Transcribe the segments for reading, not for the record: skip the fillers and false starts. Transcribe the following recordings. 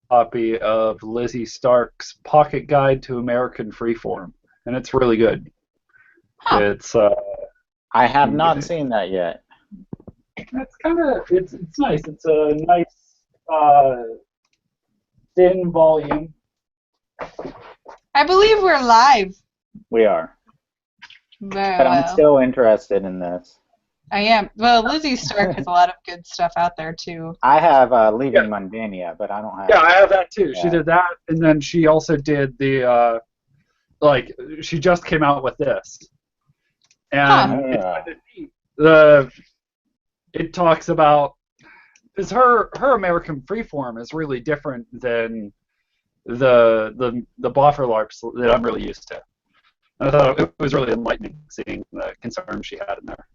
copy of Lizzie Stark's Pocket Guide to American Freeform, and it's really good. Huh. It's I have not seen that yet. it's kind of it's nice. It's a nice thin volume. I believe we're live. We are. Very But I'm well. still interested in this. I am. Well, Lizzie Stark has a lot of good stuff out there, too. I have Leaving Mundania, but I don't have... Yeah, I have that too. Yeah. She did that, and then she also did the like she just came out with this, and it's kind of neat. It talks about because her American Freeform is really different than the boffer LARPs that I'm really used to. I thought it was really enlightening seeing the concerns she had in there.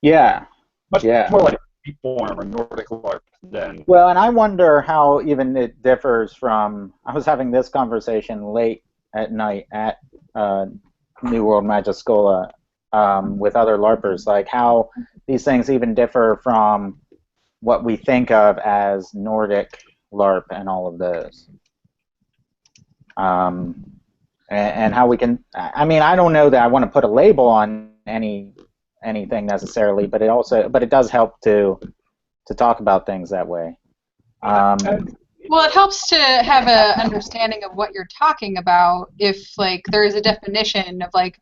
Yeah. Much more like Freeform or Nordic LARP than... Well, and I wonder how even it differs from... I was having this conversation late at night at New World Magischola with other LARPers, like how these things even differ from what we think of as Nordic LARP and all of those. And how we can... I mean, I don't know that I want to put a label on anything necessarily, but it does help to talk about things that way. Well, it helps to have an understanding of what you're talking about. If like there is a definition of like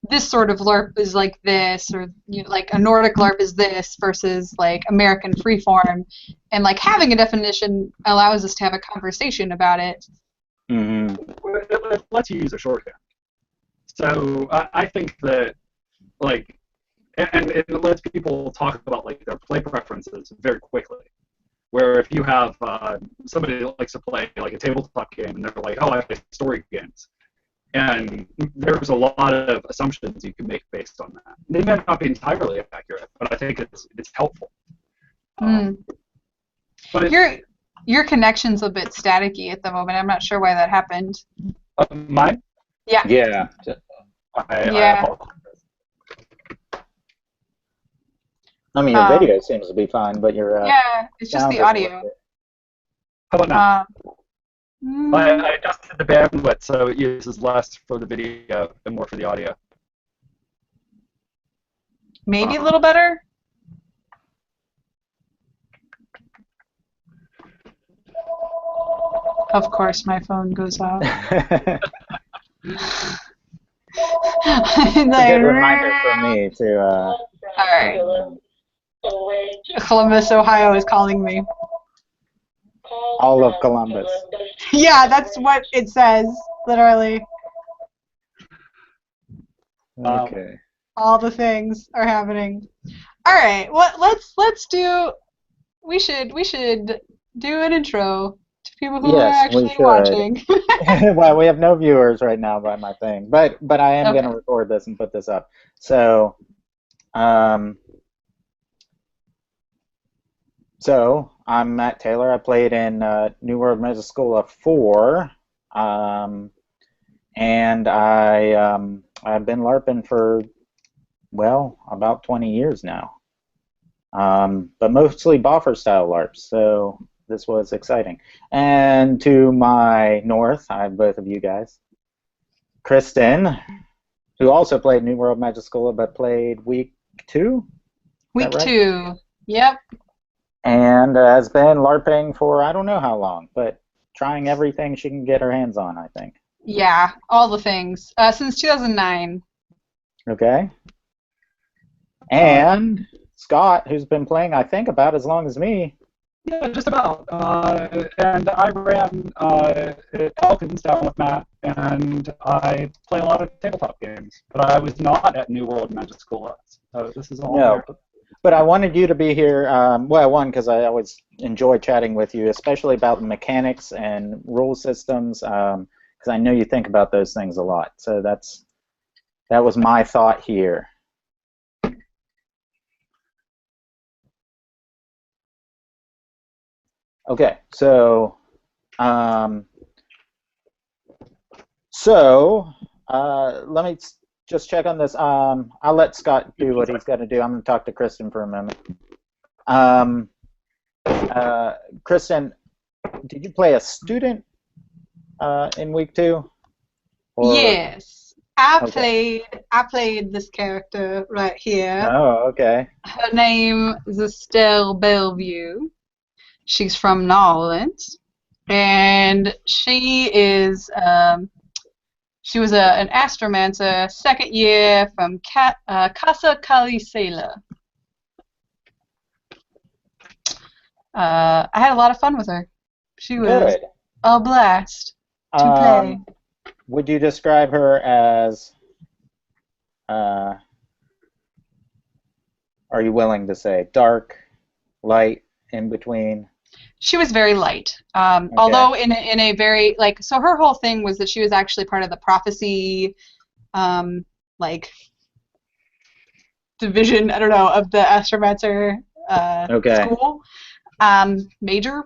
this sort of LARP is like this, or you know, like a Nordic LARP is this versus like American Freeform, and like having a definition allows us to have a conversation about it. Mm-hmm. It lets you use a shorthand. So I think that like. And it lets people talk about like their play preferences very quickly. Where if you have somebody that likes to play like a tabletop game and they're like, oh, I play story games, and there's a lot of assumptions you can make based on that. They may not be entirely accurate, but I think it's helpful. But your connection's a bit staticky at the moment. I'm not sure why that happened. Mine? Yeah. Yeah. Yeah. I mean, your video seems to be fine, but your yeah, it's just the audio. How about now? I adjusted the bandwidth so it uses less for the video and more for the audio. Maybe a little better? Of course, my phone goes off. It's a good reminder for me to... All right. Columbus, Ohio is calling me. All of Columbus. Yeah, that's what it says, literally. Okay. All the things are happening. All right, let's do. We should do an intro to people who are actually watching. Well, we have no viewers right now by my thing, but I am going to record this and put this up. So, So, I'm Matt Taylor. I played in New World Magischola 4, and I've been LARPing for, well, about 20 years now, but mostly boffer-style LARPs, so this was exciting. And to my north, I have both of you guys, Kristin, who also played New World Magischola, but played week 2? Week 2, yep. And has been LARPing for I don't know how long, but trying everything she can get her hands on, I think. Yeah, all the things. Since 2009. Okay. And Scott, who's been playing, I think, about as long as me. Yeah, just about. And I ran Elkins down with Matt, and I play a lot of tabletop games. But I was not at New World Magischola, so this is all No. But I wanted you to be here, well, one, because I always enjoy chatting with you, especially about mechanics and rule systems, because I know you think about those things a lot. So that was my thought here. Okay, so let me just check on this. I'll let Scott do what he's got to do. I'm going to talk to Kristin for a moment. Kristin, did you play a student in week 2? Or Yes, I okay. played I played this character right here. Oh, okay. Her name is Estelle Bellevue. She's from New Orleans, and she was an astromancer, second year from Casa Calisela. I had a lot of fun with her. She was Good. a blast to play. Would you describe her as, are you willing to say dark, light, in between? She was very light. Okay. Although in a very, like, so her whole thing was that she was actually part of the prophecy, like, division, I don't know, of the astromancer Okay. school major.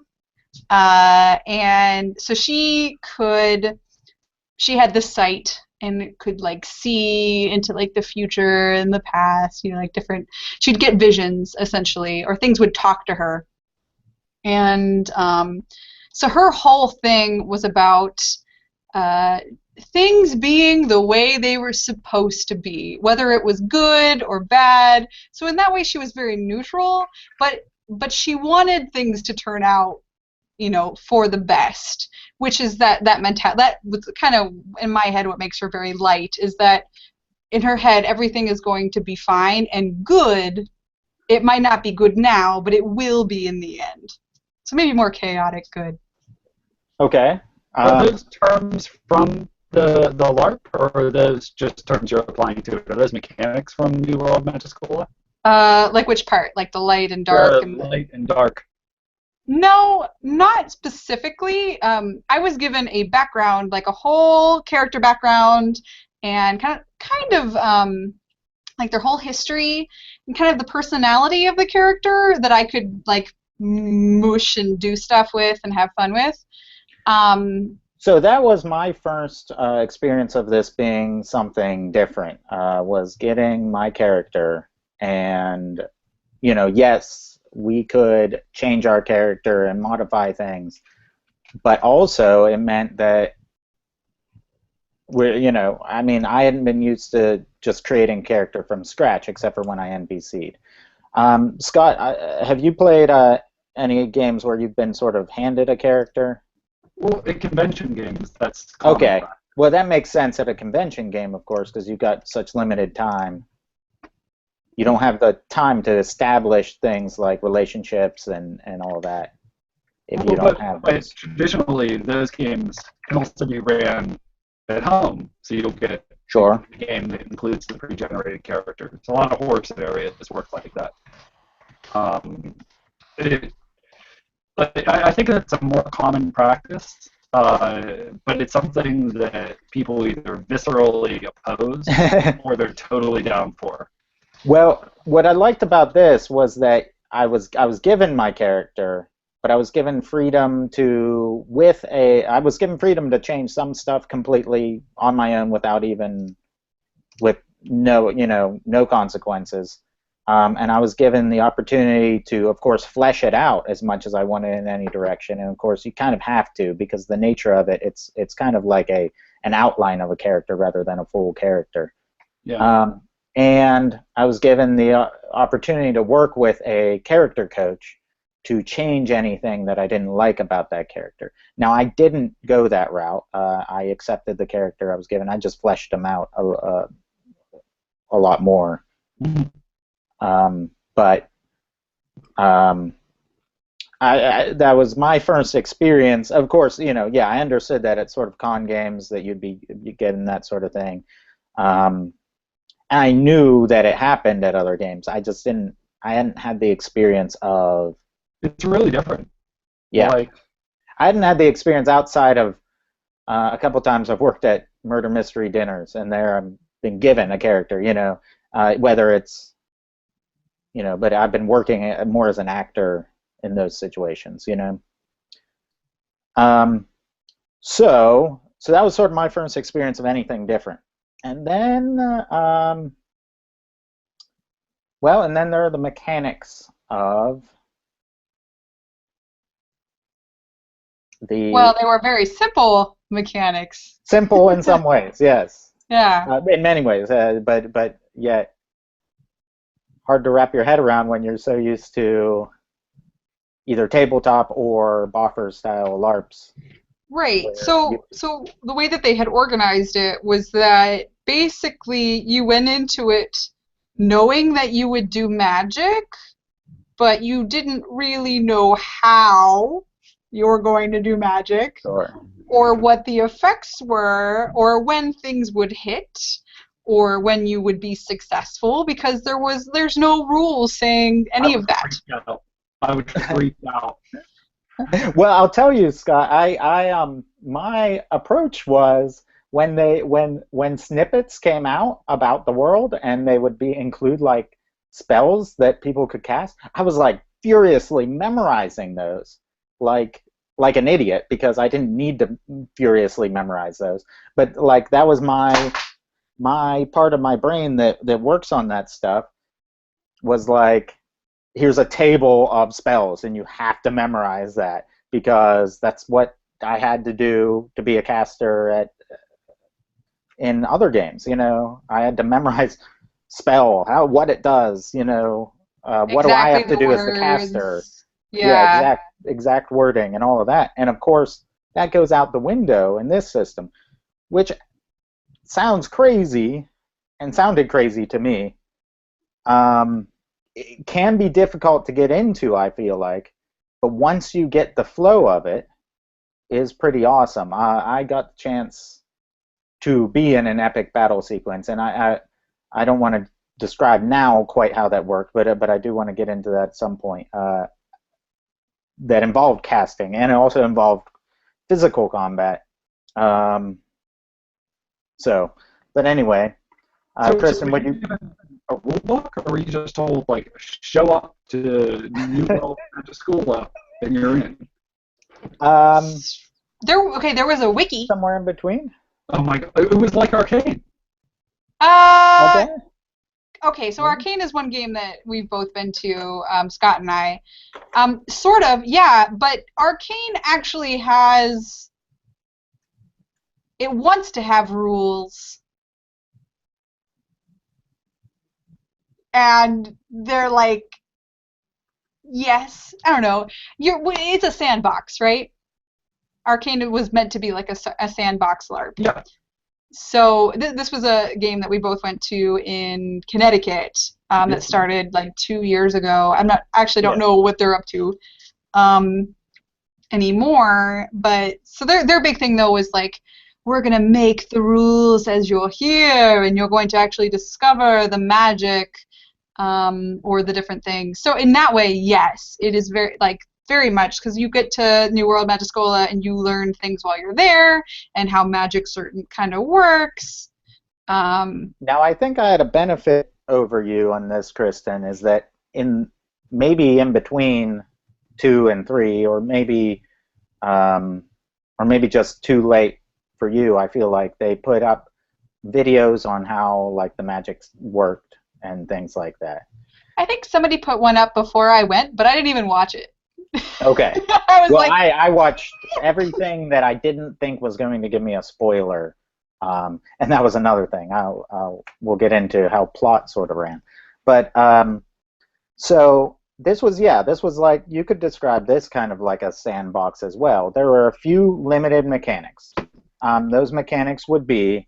And so she had this sight and could like see into like the future and the past, you know, like different, she'd get visions essentially, or things would talk to her. And so her whole thing was about things being the way they were supposed to be, whether it was good or bad. So in that way she was very neutral, but she wanted things to turn out, you know, for the best, which is that mentality. That was kind of in my head what makes her very light, is that in her head everything is going to be fine and good. It might not be good now, but it will be in the end. So maybe more chaotic good. Okay. Are those terms from the LARP, or are those just terms you're applying to it? Are those mechanics from New World Magischola? Like which part? Like the light and dark? The light and dark. No, not specifically. I was given a background, like a whole character background, and kind of like their whole history and kind of the personality of the character that I could like mush and do stuff with and have fun with. So that was my first experience of this being something different, was getting my character, and, you know, yes, we could change our character and modify things, but also it meant that we're, you know, I mean, I hadn't been used to just creating character from scratch, except for when I NPC'd. Scott, have you played any games where you've been sort of handed a character? Well, in convention games, that's common. Okay. Well, that makes sense at a convention game, of course, because you've got such limited time. You don't have the time to establish things like relationships and all that if you don't have those. But traditionally, those games can also be ran at home, so you'll get Sure. a game that includes the pre-generated character. So a lot of horror scenarios work like that. I think that's a more common practice, but it's something that people either viscerally oppose or they're totally down for. Well, what I liked about this was that I was given my character, but I was given freedom to change some stuff completely on my own without even with no consequences. And I was given the opportunity to, of course, flesh it out as much as I wanted in any direction. And of course, you kind of have to, because the nature of it, it's kind of like an outline of a character rather than a full character. Yeah. And I was given the opportunity to work with a character coach to change anything that I didn't like about that character. Now, I didn't go that route. I accepted the character I was given. I just fleshed him out a lot more. But that was my first experience. Of course, you know, yeah, I understood that at sort of con games that you'd be getting that sort of thing. I knew that it happened at other games. I hadn't had the experience of. It's really different. Yeah. Like, I hadn't had the experience outside of a couple times I've worked at murder mystery dinners, and there I've been given a character, you know, whether it's, you know, but I've been working more as an actor in those situations, you know. So that was sort of my first experience of anything different. And then, well, and then there are the mechanics of Well, they were very simple mechanics. Simple in some ways, yes. Yeah. In many ways, but yet hard to wrap your head around when you're so used to either tabletop or boffer-style LARPs. Right. So the way that they had organized it was that basically you went into it knowing that you would do magic, but you didn't really know how you were going to do magic, or what the effects were, or when things would hit, or when you would be successful, because there's no rules saying any of that. I would freak out. Well, I'll tell you, Scott. My approach was when snippets came out about the world and they would include like spells that people could cast. I was like furiously memorizing those, like an idiot, because I didn't need to furiously memorize those. But like that was my part of my brain that works on that stuff, was like, here's a table of spells and you have to memorize that, because that's what I had to do to be a caster in other games. I had to memorize spell, what it does, what do I have to do as the caster? Yeah, exact wording and all of that. And of course that goes out the window in this system, which sounds crazy and sounded crazy to me. It can be difficult to get into, I feel like, but once you get the flow of it, is pretty awesome. I got the chance to be in an epic battle sequence, and I don't want to describe now quite how that worked, but I do want to get into that at some point. That involved casting, and it also involved physical combat. But anyway, Kristin, would you? A rule book, or were you just told like show up to New World Magischola and you're in? There was a wiki somewhere in between. Oh my god, it was like Arcane. Okay, so Arcane is one game that we've both been to, Scott and I. Sort of, yeah, but Arcane actually it wants to have rules. And they're like, yes, I don't know. It's a sandbox, right? Arcane was meant to be like a sandbox LARP. Yeah. So this was a game that we both went to in Connecticut that started like 2 years ago. Don't know what they're up to anymore. But so their big thing though was like, we're gonna make the rules as you're here, and you're going to actually discover the magic. Or the different things. So in that way, yes, it is very much, because you get to New World Magischola and you learn things while you're there and how magic certain kind of works. Now I think I had a benefit over you on this, Kristin, is that maybe in between 2 and 3, or maybe just too late for you, I feel like they put up videos on how like the magic worked and things like that. I think somebody put one up before I went, but I didn't even watch it. Okay. I watched everything that I didn't think was going to give me a spoiler, and that was another thing. We'll get into how plot sort of ran, but so this was like, you could describe this kind of like a sandbox as well. There were a few limited mechanics. Those mechanics would be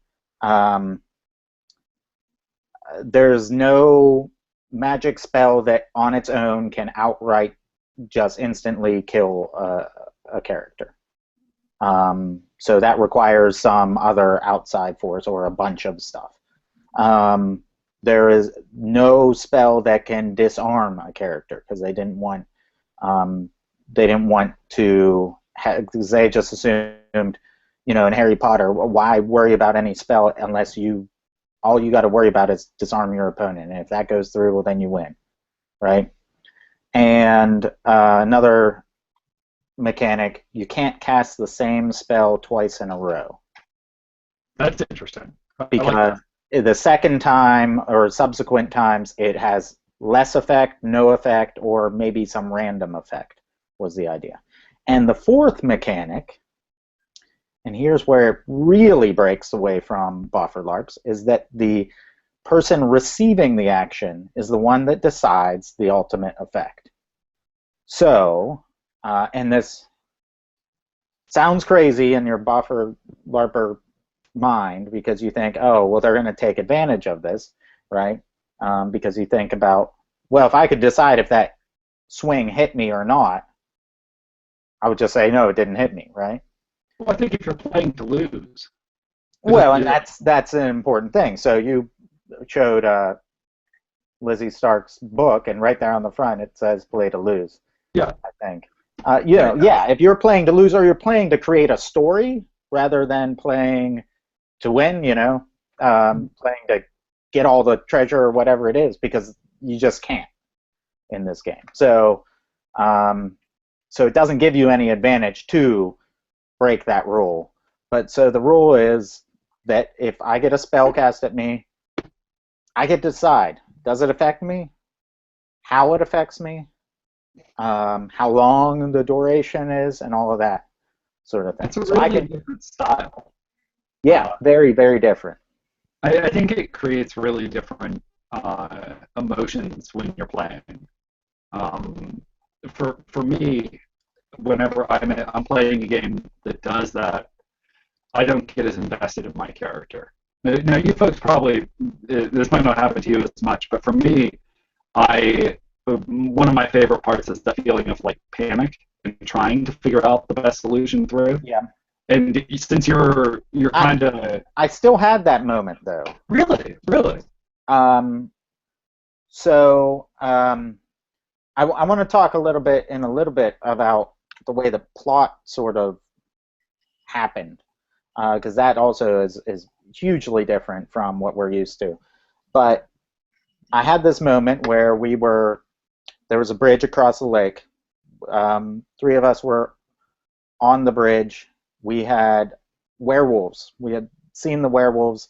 there's no magic spell that on its own can outright just instantly kill a character. So that requires some other outside force or a bunch of stuff. There is no spell that can disarm a character, because they didn't want to, because they just assumed, in Harry Potter, why worry about any spell unless all you got to worry about is disarm your opponent, and if that goes through, well, then you win, right? And another mechanic, you can't cast the same spell twice in a row. That's interesting. Because the second time or subsequent times, it has less effect, no effect, or maybe some random effect was the idea. And the fourth mechanic, and here's where it really breaks away from buffer LARPs, is that the person receiving the action is the one that decides the ultimate effect. So, and this sounds crazy in your buffer LARPer mind because you think, oh, well, they're going to take advantage of this, right? Because you think about, well, if I could decide if that swing hit me or not, I would just say, no, it didn't hit me, right? Well, I think if you're playing to lose. Well, and that's an important thing. So you showed Lizzie Stark's book, and right there on the front it says "play to lose." Yeah, I think. Yeah. If you're playing to lose, or you're playing to create a story rather than playing to win, playing to get all the treasure or whatever it is, because you just can't in this game. So, so it doesn't give you any advantage to break that rule. But so the rule is that if I get a spell cast at me, I get to decide, does it affect me? How it affects me? How long the duration is, and all of that sort of thing. It's a really different style. Yeah, very, very different. I think it creates really different emotions when you're playing. For me, whenever I'm playing a game that does that, I don't get as invested in my character. Now, you folks probably, this might not happen to you as much, but for me, one of my favorite parts is the feeling of like panic and trying to figure out the best solution through. Yeah. And since you're kind of, I still had that moment though. Really. I want to talk a little bit about the way the plot sort of happened, because that also is hugely different from what we're used to. But I had this moment where there was a bridge across the lake. Three of us were on the bridge. We had werewolves. We had seen the werewolves,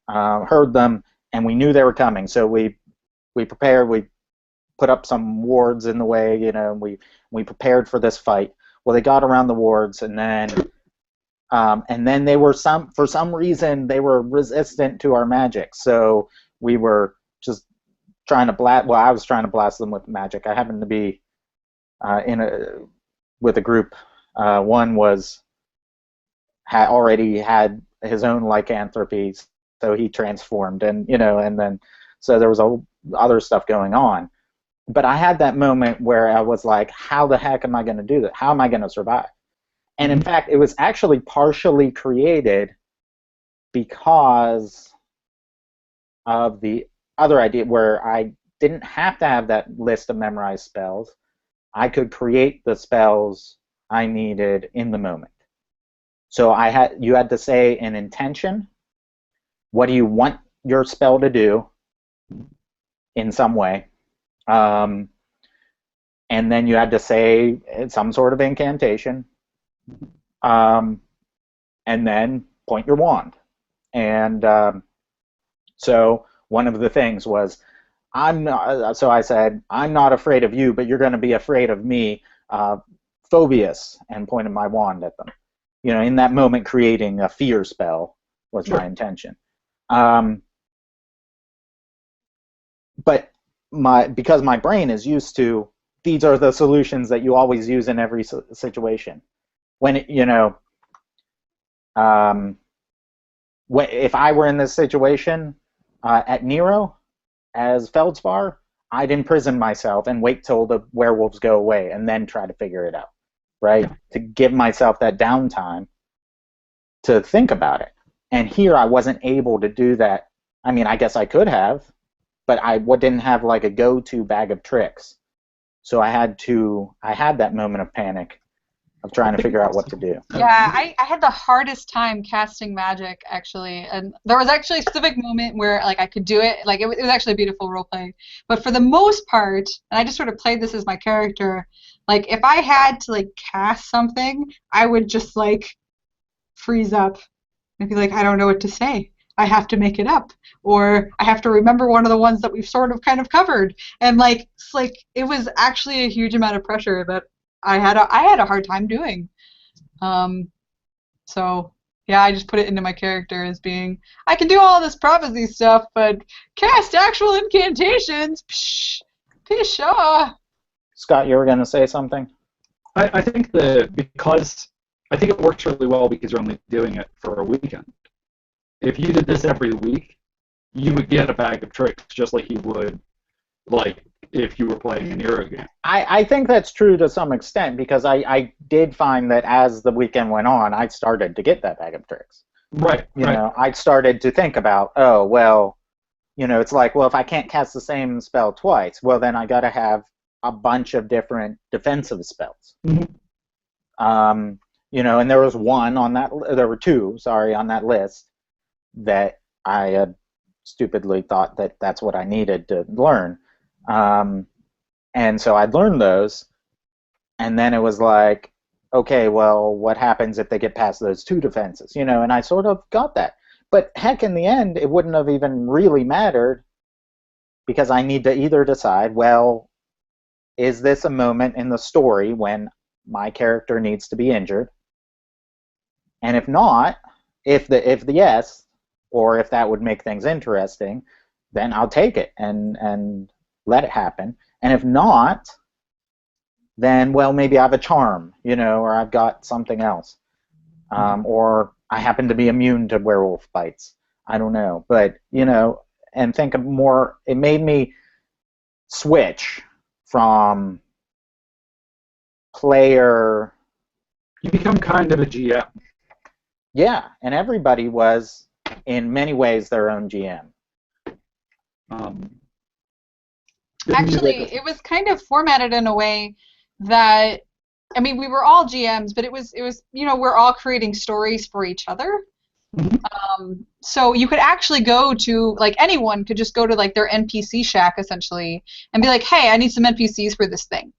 heard them, and we knew they were coming. So we prepared. We put up some wards in the way, we prepared for this fight. Well, they got around the wards, and then they were for some reason they were resistant to our magic. So we were just trying to blast. Well, I was trying to blast them with magic. I happened to be with a group. One already had his own lycanthropy, so he transformed, and then so there was other stuff going on. But I had that moment where I was like, how the heck am I going to do that? How am I going to survive? And in fact, it was actually partially created because of the other idea where I didn't have to have that list of memorized spells. I could create the spells I needed in the moment. So you had to say an intention. What do you want your spell to do in some way? And then you had to say some sort of incantation, and then point your wand. And so one of the things was, so I said, I'm not afraid of you, but you're going to be afraid of me, Phobius, and pointed my wand at them. In that moment, creating a fear spell was my intention. But because my brain is used to, these are the solutions that you always use in every situation. If I were in this situation at Nero as Feldspar, I'd imprison myself and wait till the werewolves go away and then try to figure it out, right? Yeah. To give myself that downtime to think about it. And here I wasn't able to do that. I mean, I guess I could have, but I didn't have like a go-to bag of tricks. So I had that moment of panic of trying to figure out what to do. Yeah, I had the hardest time casting magic, actually. And there was actually a specific moment where like I could do it. Like it was actually a beautiful role play. But for the most part, and I just sort of played this as my character, like if I had to like cast something, I would just like freeze up and be like, I don't know what to say. I have to make it up, or I have to remember one of the ones that we've sort of kind of covered, and like it's like it was actually a huge amount of pressure that I had a hard time doing. So yeah, I just put it into my character as being, I can do all this prophecy stuff, but cast actual incantations, psh, pshaw. Scott, you were going to say something? I think I think it works really well because you're only doing it for a weekend. If you did this every week, you would get a bag of tricks just like you would, like, if you were playing an Euro game. I think that's true to some extent because I did find that as the weekend went on, I started to get that bag of tricks. Right. You know, I started to think about, oh, well, you know, it's like, well, if I can't cast the same spell twice, well, then I got to have a bunch of different defensive spells. Mm-hmm. You know, and there was there were two, sorry, on that list that I had stupidly thought that that's what I needed to learn. And so I'd learned those, and then it was like, okay, well, what happens if they get past those two defenses? You know, and I sort of got that. But heck, in the end, it wouldn't have even really mattered because I need to either decide, well, is this a moment in the story when my character needs to be injured? And if not, if the yes, or if that would make things interesting, then I'll take it and let it happen. And if not, then, well, maybe I have a charm, you know, or I've got something else. Or I happen to be immune to werewolf bites. I don't know. But, you know, and think of more, it made me switch from player. You become kind of a GM. Yeah, and everybody was, in many ways, their own GM. Actually, it was kind of formatted in a way that, I mean, we were all GMs, but it was you know, we're all creating stories for each other. Mm-hmm. So you could actually go to, like, anyone could just go to, like, their NPC shack, essentially, and be like, hey, I need some NPCs for this thing.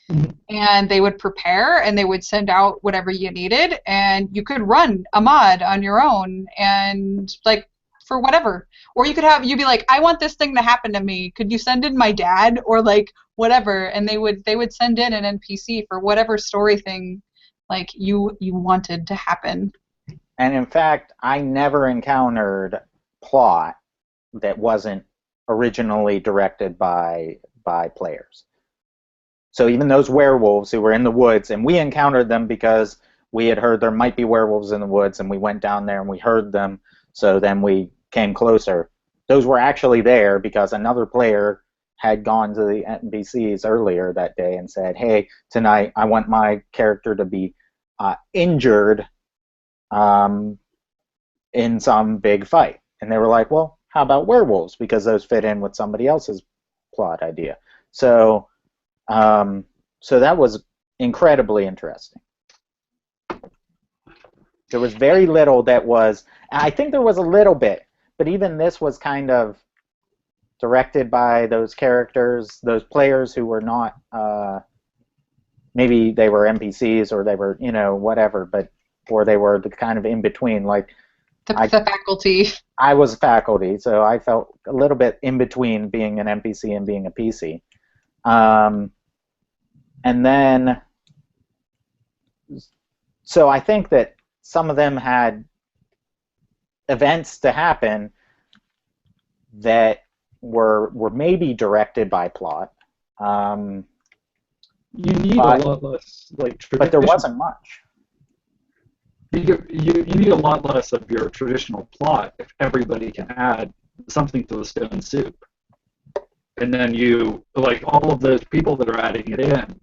Mm-hmm. And they would prepare, and they would send out whatever you needed, and you could run a mod on your own, and, like, for whatever. Or you'd be like, I want this thing to happen to me. Could you send in my dad? Or, like, whatever. And they would send in an NPC for whatever story thing, like, you wanted to happen. And in fact, I never encountered plot that wasn't originally directed by players. So even those werewolves who were in the woods, and we encountered them because we had heard there might be werewolves in the woods, and we went down there and we heard them, so then we came closer. Those were actually there because another player had gone to the NPCs earlier that day and said, hey, tonight I want my character to be injured in some big fight. And they were like, well, how about werewolves? Because those fit in with somebody else's plot idea. So that was incredibly interesting. There was very little that was, I think there was a little bit, but even this was kind of directed by those characters, those players who were not, maybe they were NPCs or they were, you know, whatever, or they were the kind of in between, like the faculty. I was faculty, so I felt a little bit in between being an NPC and being a PC. And then, so I think that some of them had events to happen that were maybe directed by plot. You need a lot less, like, but there wasn't much. You need a lot less of your traditional plot if everybody can add something to the stone soup. And then you, like, all of those people that are adding it in,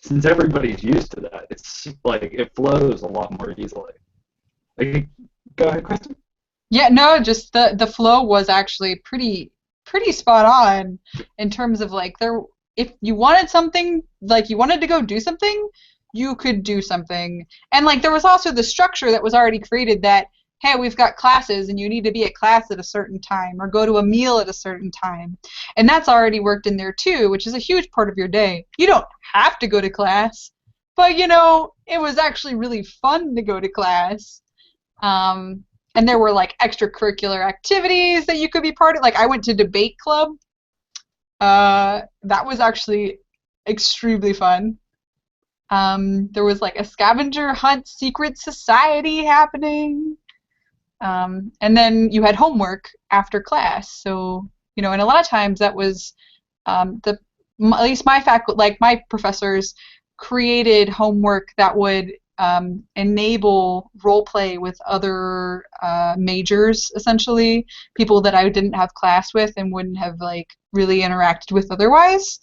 since everybody's used to that, it's like it flows a lot more easily. Like, go ahead, Kristin. Yeah, no, just the flow was actually pretty spot on in terms of, like, if you wanted something, like, you wanted to go do something, you could do something. And, like, there was also the structure that was already created that, hey, we've got classes and you need to be at class at a certain time or go to a meal at a certain time. And that's already worked in there too, which is a huge part of your day. You don't have to go to class, but, you know, it was actually really fun to go to class. And there were, like, extracurricular activities that you could be part of. Like, I went to debate club. That was actually extremely fun. There was like a scavenger hunt secret society happening. And then you had homework after class. So, you know, and a lot of times that was at least my faculty, like my professors, created homework that would enable role play with other majors, essentially, people that I didn't have class with and wouldn't have like really interacted with otherwise.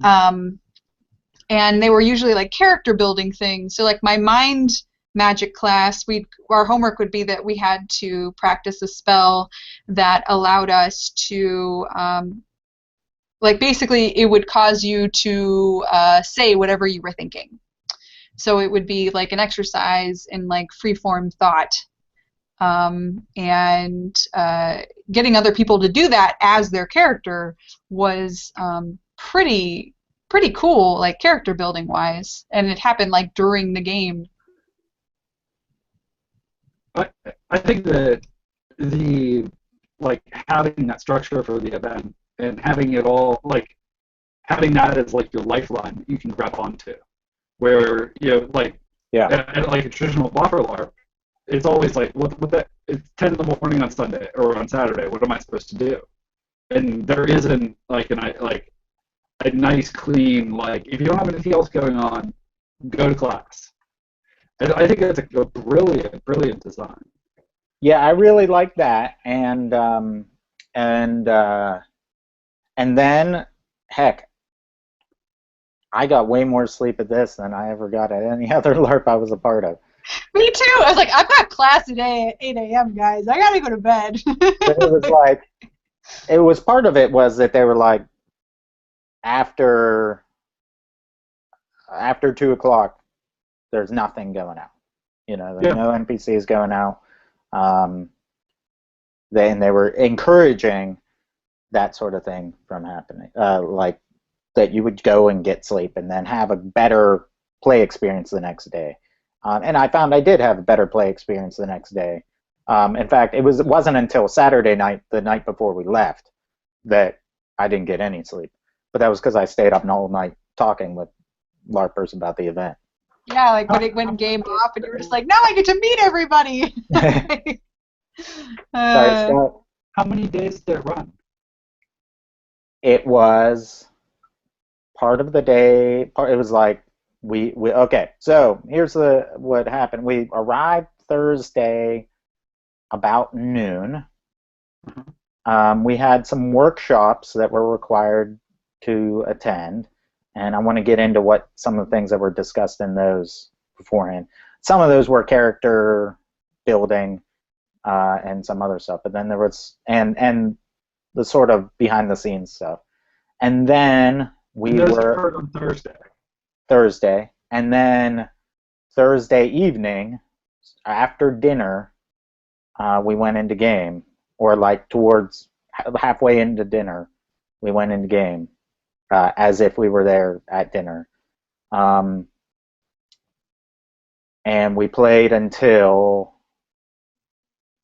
And they were usually like character building things. So like my mind magic class, our homework would be that we had to practice a spell that allowed us to like basically it would cause you to say whatever you were thinking. So it would be like an exercise in like freeform thought, and getting other people to do that as their character was pretty cool, like character building wise, and it happened like during the game. I think that like having that structure for the event and having it all like having that as like your lifeline that you can grab onto, where like like a traditional buffer LARP, it's always like it's 10 in the morning on Sunday or on Saturday. What am I supposed to do? And there isn't like a nice clean like if you don't have anything else going on, go to class. And I think that's a brilliant design. Yeah, I really like that, and then heck, I got way more sleep at this than I ever got at any other LARP I was a part of. Me too. I was like, I've got class today at 8 a.m., guys. I gotta go to bed. But it was like, part of it was that they were like, after 2 o'clock, there's nothing going out. You know, there's no NPCs going out. They were encouraging that sort of thing from happening, like that you would go and get sleep and then have a better play experience the next day. And I found I did have a better play experience the next day. In fact, it wasn't until Saturday night, the night before we left, that I didn't get any sleep. But that was because I stayed up all night talking with LARPers about the event. Yeah, like when it went game off, and you were just like, now I get to meet everybody. Sorry, Scott. How many days did it run? It was part of the day. It was like we okay. So here's what happened. We arrived Thursday about noon. We had some workshops that were required to attend, and I want to get into what some of the things that were discussed in those beforehand. Some of those were character building and some other stuff, but then there was and the sort of behind the scenes stuff. And then we were on Thursday, and then Thursday evening after dinner, we went into game, or like towards halfway into dinner, we went into game, as if we were there at dinner. And we played until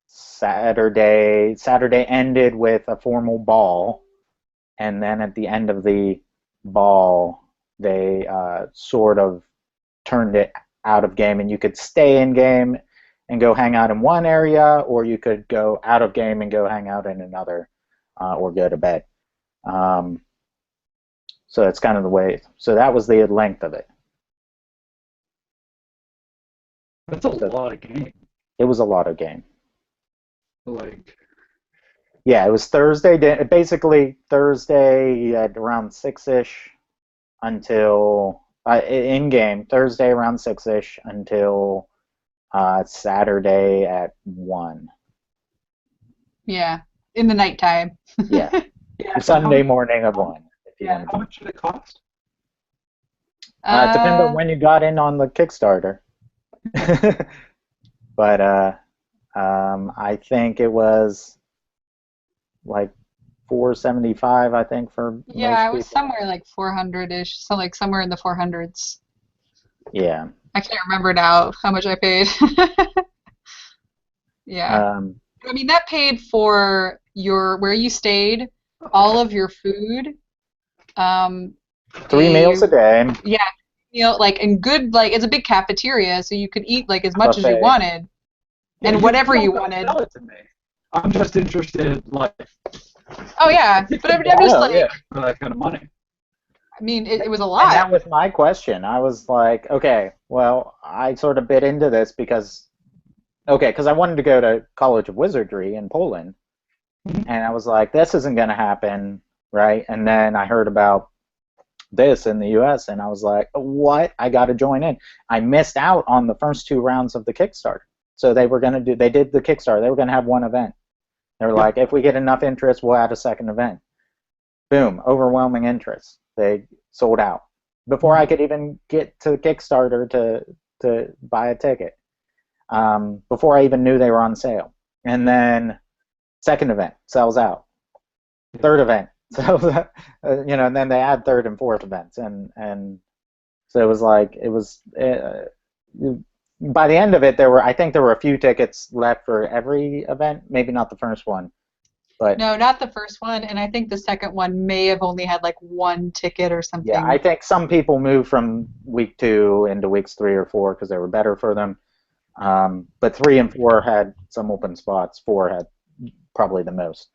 Saturday. Saturday ended with a formal ball, and then at the end of the ball, they sort of turned it out of game, and you could stay in game and go hang out in one area, or you could go out of game and go hang out in another, or go to bed. So it's kind of the way. So that was the length of it. That's a lot of game. It was a lot of game. Like. Yeah, it was Thursday. Basically Thursday at around 6-ish until in game. Thursday around 6-ish until Saturday at 1. Yeah, in the nighttime. Yeah. Sunday morning of 1. Yeah. How much did it cost? It depends on when you got in on the Kickstarter. But I think it was like $475, I think, for yeah, it was somewhere like 400-ish, so like somewhere in the 400s. Yeah. I can't remember now how much I paid. Yeah. I mean, that paid for where you stayed, all of your food. 3 meals a day. Yeah, meal, like, and good, like, it's a big cafeteria, so you could eat, like, as much as you Buffet. wanted, Yeah, and whatever you don't wanted. Tell it to me. I'm just interested, like, Oh, yeah, but I'm just, Oh, like, yeah. for that kind of money. I mean, it was a And lot. that was my question. I was like, okay, well, I sort of bit into this because I wanted to go to College of Wizardry in Poland, and I was like, this isn't going to happen, right? And then I heard about this in the U.S., and I was like, what? I got to join in. I missed out on the first 2 rounds of the Kickstarter. So they did the Kickstarter. They were going to have one event. They were like, if we get enough interest, we'll add a second event. Boom, overwhelming interest. They sold out before I could even get to Kickstarter to buy a ticket. Before I even knew they were on sale. And then second event sells out. Third event sells out. And then they add third and fourth events, and so it was like by the end of it, I think there were a few tickets left for every event. Maybe not the first one, but No, not the first one, and I think the second one may have only had, like, 1 ticket or something. yeah, I think some people moved from week 2 into weeks 3 or 4 because they were better for them. But 3 and 4 had some open spots. 4 had probably the most.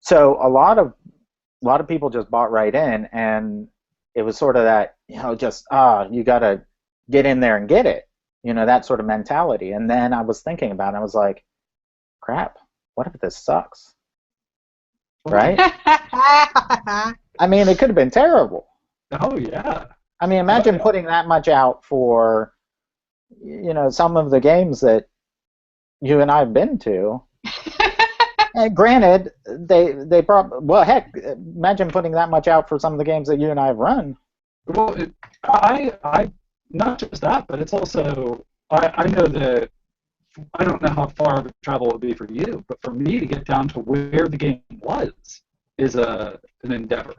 So a lot of people just bought right in, and it was sort of that, just you got to get in there and get it, that sort of mentality. And then I was thinking about it. I was like, crap, what if this sucks? Right? I mean, it could have been terrible. Oh, yeah. I mean, imagine putting that much out for, some of the games that you and I have been to. And granted, they probably, well, heck, imagine putting that much out for some of the games that you and I have run. Well, I not just that, but it's also, I know that, I don't know how far the travel would be for you, but for me to get down to where the game is an endeavor.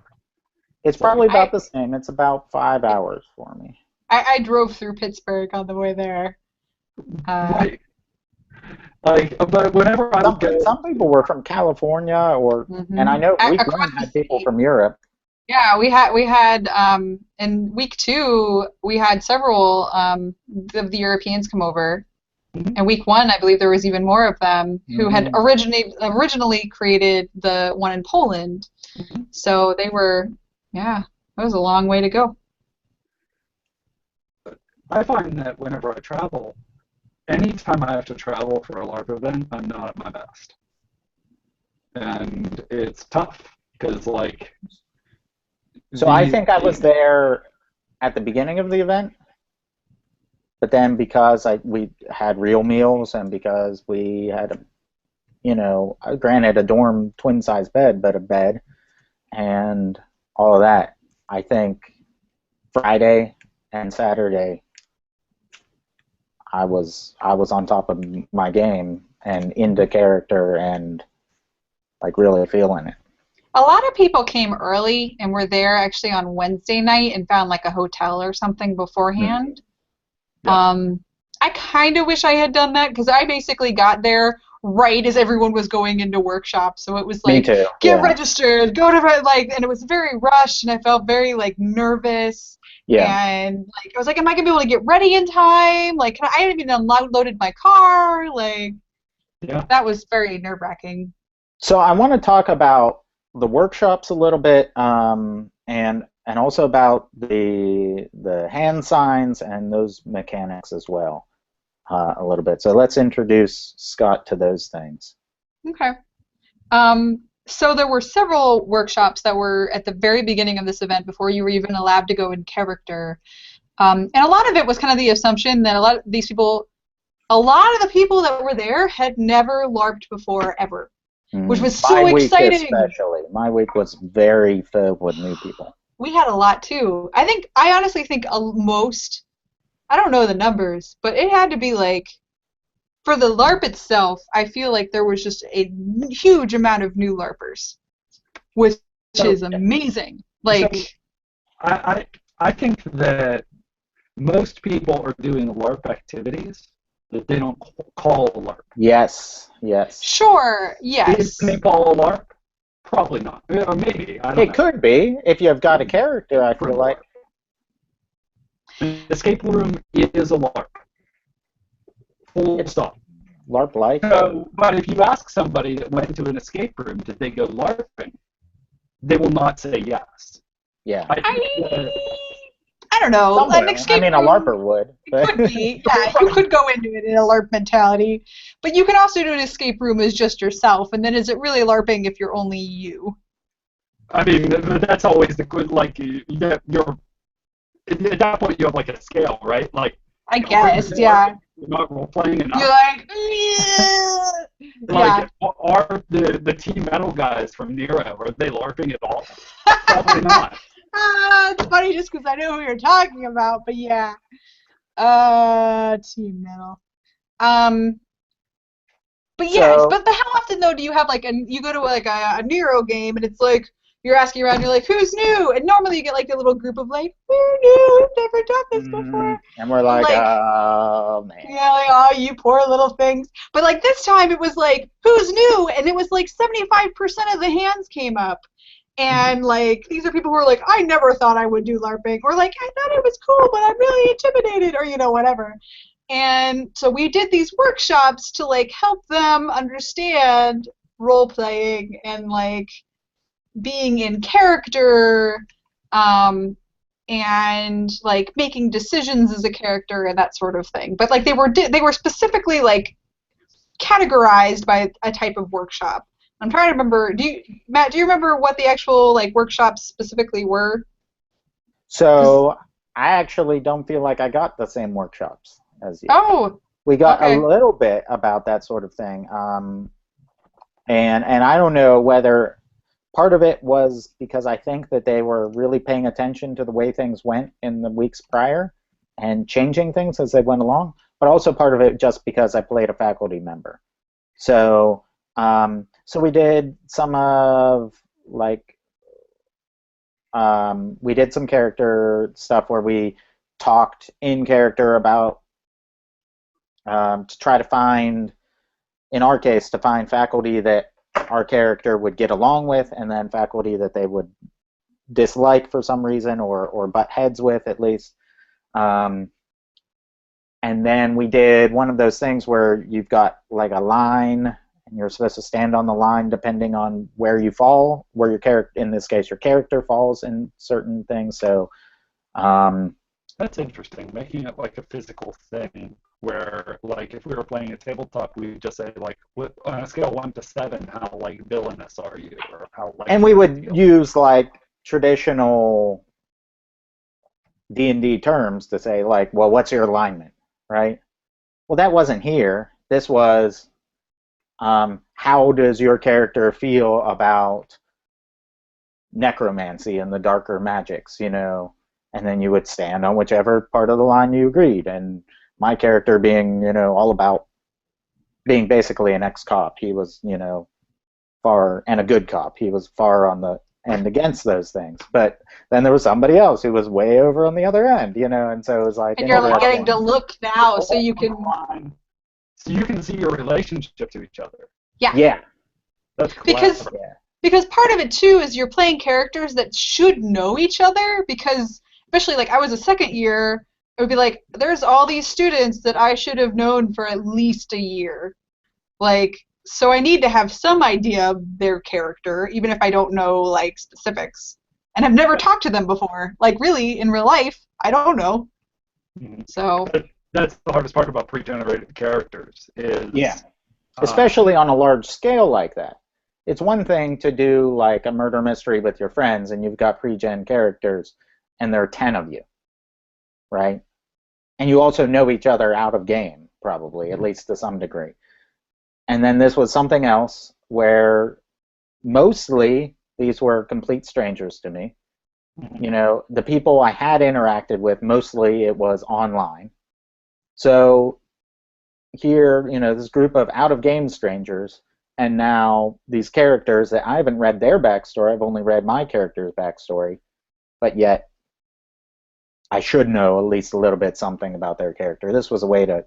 It's probably about the same. It's about 5 hours for me. I drove through Pittsburgh on the way there. Right. Like, but whenever some people were from California, and I know week 1 had people from Europe. Yeah, we had in week 2 we had several of the Europeans come over. And week 1, I believe there was even more of them who had originally created the one in Poland. So they were, that was a long way to go. I find that whenever I travel, anytime I have to travel for a LARP event, I'm not at my best. And it's tough, because, like... So I think I was there at the beginning of the event, but then because we had real meals and because we had, granted a dorm twin-size bed, but a bed, and all of that, I think Friday and Saturday I was on top of my game and into character and like really feeling it. A lot of people came early and were there actually on Wednesday night and found like a hotel or something beforehand. I kind of wish I had done that because I basically got there right as everyone was going into workshop, so it was like, get registered, go to and it was very rushed, and I felt very like nervous. And like I was like, am I gonna be able to get ready in time? Like, I hadn't even unloaded my car. Like, that was very nerve-wracking. So I want to talk about the workshops a little bit, and also about the hand signs and those mechanics as well, a little bit. So let's introduce Scott to those things. Okay. So there were several workshops that were at the very beginning of this event before you were even allowed to go in character. And a lot of it was kind of the assumption that a lot of the people that were there had never LARPed before ever, which was so exciting. Especially. My week was very filled with new people. We had a lot too. I honestly think most, I don't know the numbers, but it had to be like, for the LARP itself, I feel like there was just a huge amount of new LARPers, which is amazing. Like, so I think that most people are doing LARP activities that they don't call a LARP. Yes. Sure, yes. Is paintball a LARP? Probably not. Or maybe. I don't know. It could be if you've got a character. I feel like. An escape room is a LARP. Full stop. LARP-like. So, but if you ask somebody that went to an escape room, did they go LARPing? They will not say yes. Yeah. I don't know. Somewhere. An escape I mean, a room LARPer would. But could be. Yeah, you could go into it in a LARP mentality, but you can also do an escape room as just yourself. And then, is it really LARPing if you're only you? I mean, that's always the good. Like, you're at that point, you have like a scale, right? Like, I guess, yeah. You're not role playing enough. You're like, like, are the team metal guys from Nero, are they LARPing at all? Probably not. It's funny just because I know who you're talking about, but yeah. Team metal. But yes, So- but how often though do you have like you go to like a Nero game and it's like you're asking around, you're like, who's new? And normally you get like a little group of like, we're new, we've never done this before. And we're like, oh man. Yeah, like, oh, you poor little things. But like this time it was like, who's new? And it was like 75% of the hands came up. And like these are people who are like, I never thought I would do LARPing, or like I thought it was cool, but I'm really intimidated, or whatever. And so we did these workshops to like help them understand role playing and like being in character, and like making decisions as a character and that sort of thing. But like they were specifically like categorized by a type of workshop. I'm trying to remember. Matt, do you remember what the actual like workshops specifically were? So I actually don't feel like I got the same workshops as you. Oh. We got okay. a little bit about that sort of thing. And I don't know whether part of it was because I think that they were really paying attention to the way things went in the weeks prior and changing things as they went along, but also part of it just because I played a faculty member. So so we did some of like we did some character stuff where we talked in character about to try to find, in our case, to find faculty that our character would get along with, and then faculty that they would dislike for some reason or butt heads with at least. And then we did one of those things where you've got like a line and you're supposed to stand on the line depending on where you fall, where your character, in this case, your character falls in certain things. So that's interesting, making it like a physical thing where, like, if we were playing a tabletop, we would just say, like, on a scale of 1 to 7, how, like, villainous are you? Or how, like, and we would use, like, traditional D&D terms to say, like, well, what's your alignment, right? Well, that wasn't here. This was, how does your character feel about necromancy and the darker magics, you know? And then you would stand on whichever part of the line you agreed. And my character being, you know, all about being basically an ex-cop. He was, you know, far, and a good cop. He was far on the end against those things. But then there was somebody else who was way over on the other end, you know, and so it was like... And you're like getting to look now so you can... So you can see your relationship to each other. Yeah. Yeah. That's clever. Because part of it, too, is you're playing characters that should know each other, because, especially, like, I was a second year, it would be like, there's all these students that I should have known for at least a year. Like, so I need to have some idea of their character, even if I don't know, like, specifics. And I've never talked to them before. Like, really, in real life, I don't know. So... That's the hardest part about pre-generated characters is... Yeah. Especially on a large scale like that. It's one thing to do, like, a murder mystery with your friends, and you've got pre-gen characters, and there are 10 of you, right? And you also know each other out of game, probably, at least to some degree. And then this was something else where mostly these were complete strangers to me. You know, the people I had interacted with, mostly it was online. So here, you know, this group of out-of-game strangers, and now these characters that I haven't read their backstory, I've only read my character's backstory, but yet I should know at least a little bit something about their character. This was a way to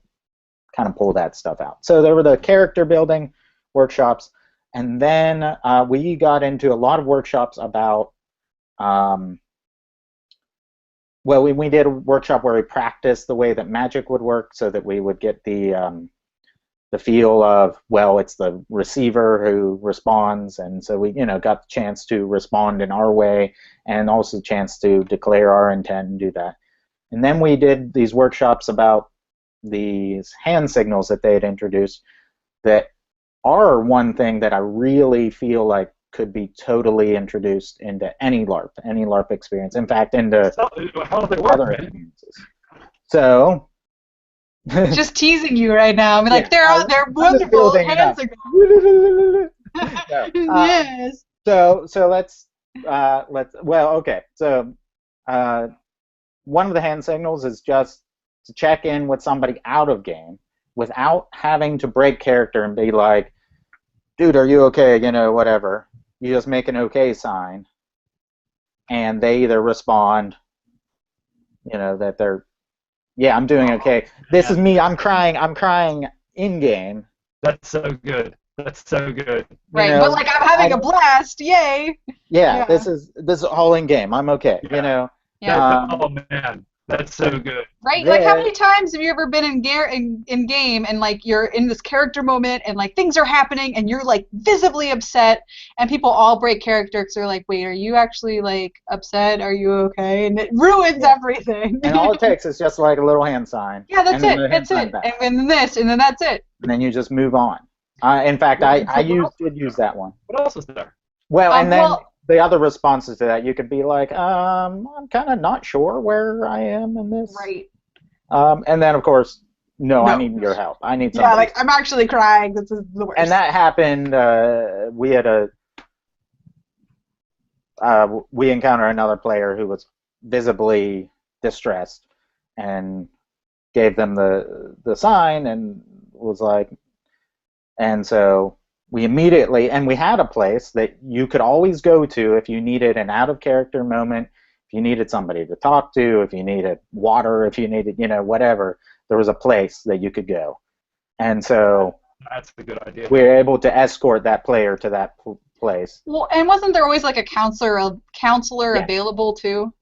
kind of pull that stuff out. So there were the character building workshops, and then we got into a lot of workshops about, well, we did a workshop where we practiced the way that magic would work, so that we would get the feel of, well, it's the receiver who responds, and so we, got the chance to respond in our way, and also the chance to declare our intent and do that. And then we did these workshops about these hand signals that they had introduced that are one thing that I really feel like could be totally introduced into any LARP experience. In fact, into how do they work, other experiences. So, just teasing you right now. I'm like, yeah, they're wonderful hand signals. Yes. So let's well, okay. So one of the hand signals is just to check in with somebody out of game without having to break character and be like, dude, are you okay? Whatever. You just make an okay sign, and they either respond, that they're, yeah, I'm doing okay. This is me. I'm crying in game. That's so good. That's so good. Right, but like I'm having a blast. Yay. Yeah, this is all in game. I'm okay. Yeah. Oh man, that's so good. Right, like how many times have you ever been in game and like you're in this character moment and like things are happening and you're like visibly upset and people all break character because they're like, wait, are you actually like upset? Are you okay? And it ruins everything. And all it takes is just like a little hand sign. Yeah, that's it. That's it. And then this, and then that's it. And then you just move on. In fact, I did use that one. What else is there? Well, and then the other responses to that, you could be like, I'm kind of not sure where I am in this. Right. And then, of course, no, I need your help. I need somebody. Yeah, like, I'm actually crying. This is the worst. And that happened, we encountered another player who was visibly distressed and gave them the sign and was like, and so we immediately, and we had a place that you could always go to if you needed an out-of-character moment, if you needed somebody to talk to, if you needed water, if you needed, whatever, there was a place that you could go. And so that's a good idea. We were able to escort that player to that place. Well, and wasn't there always like a counselor available too?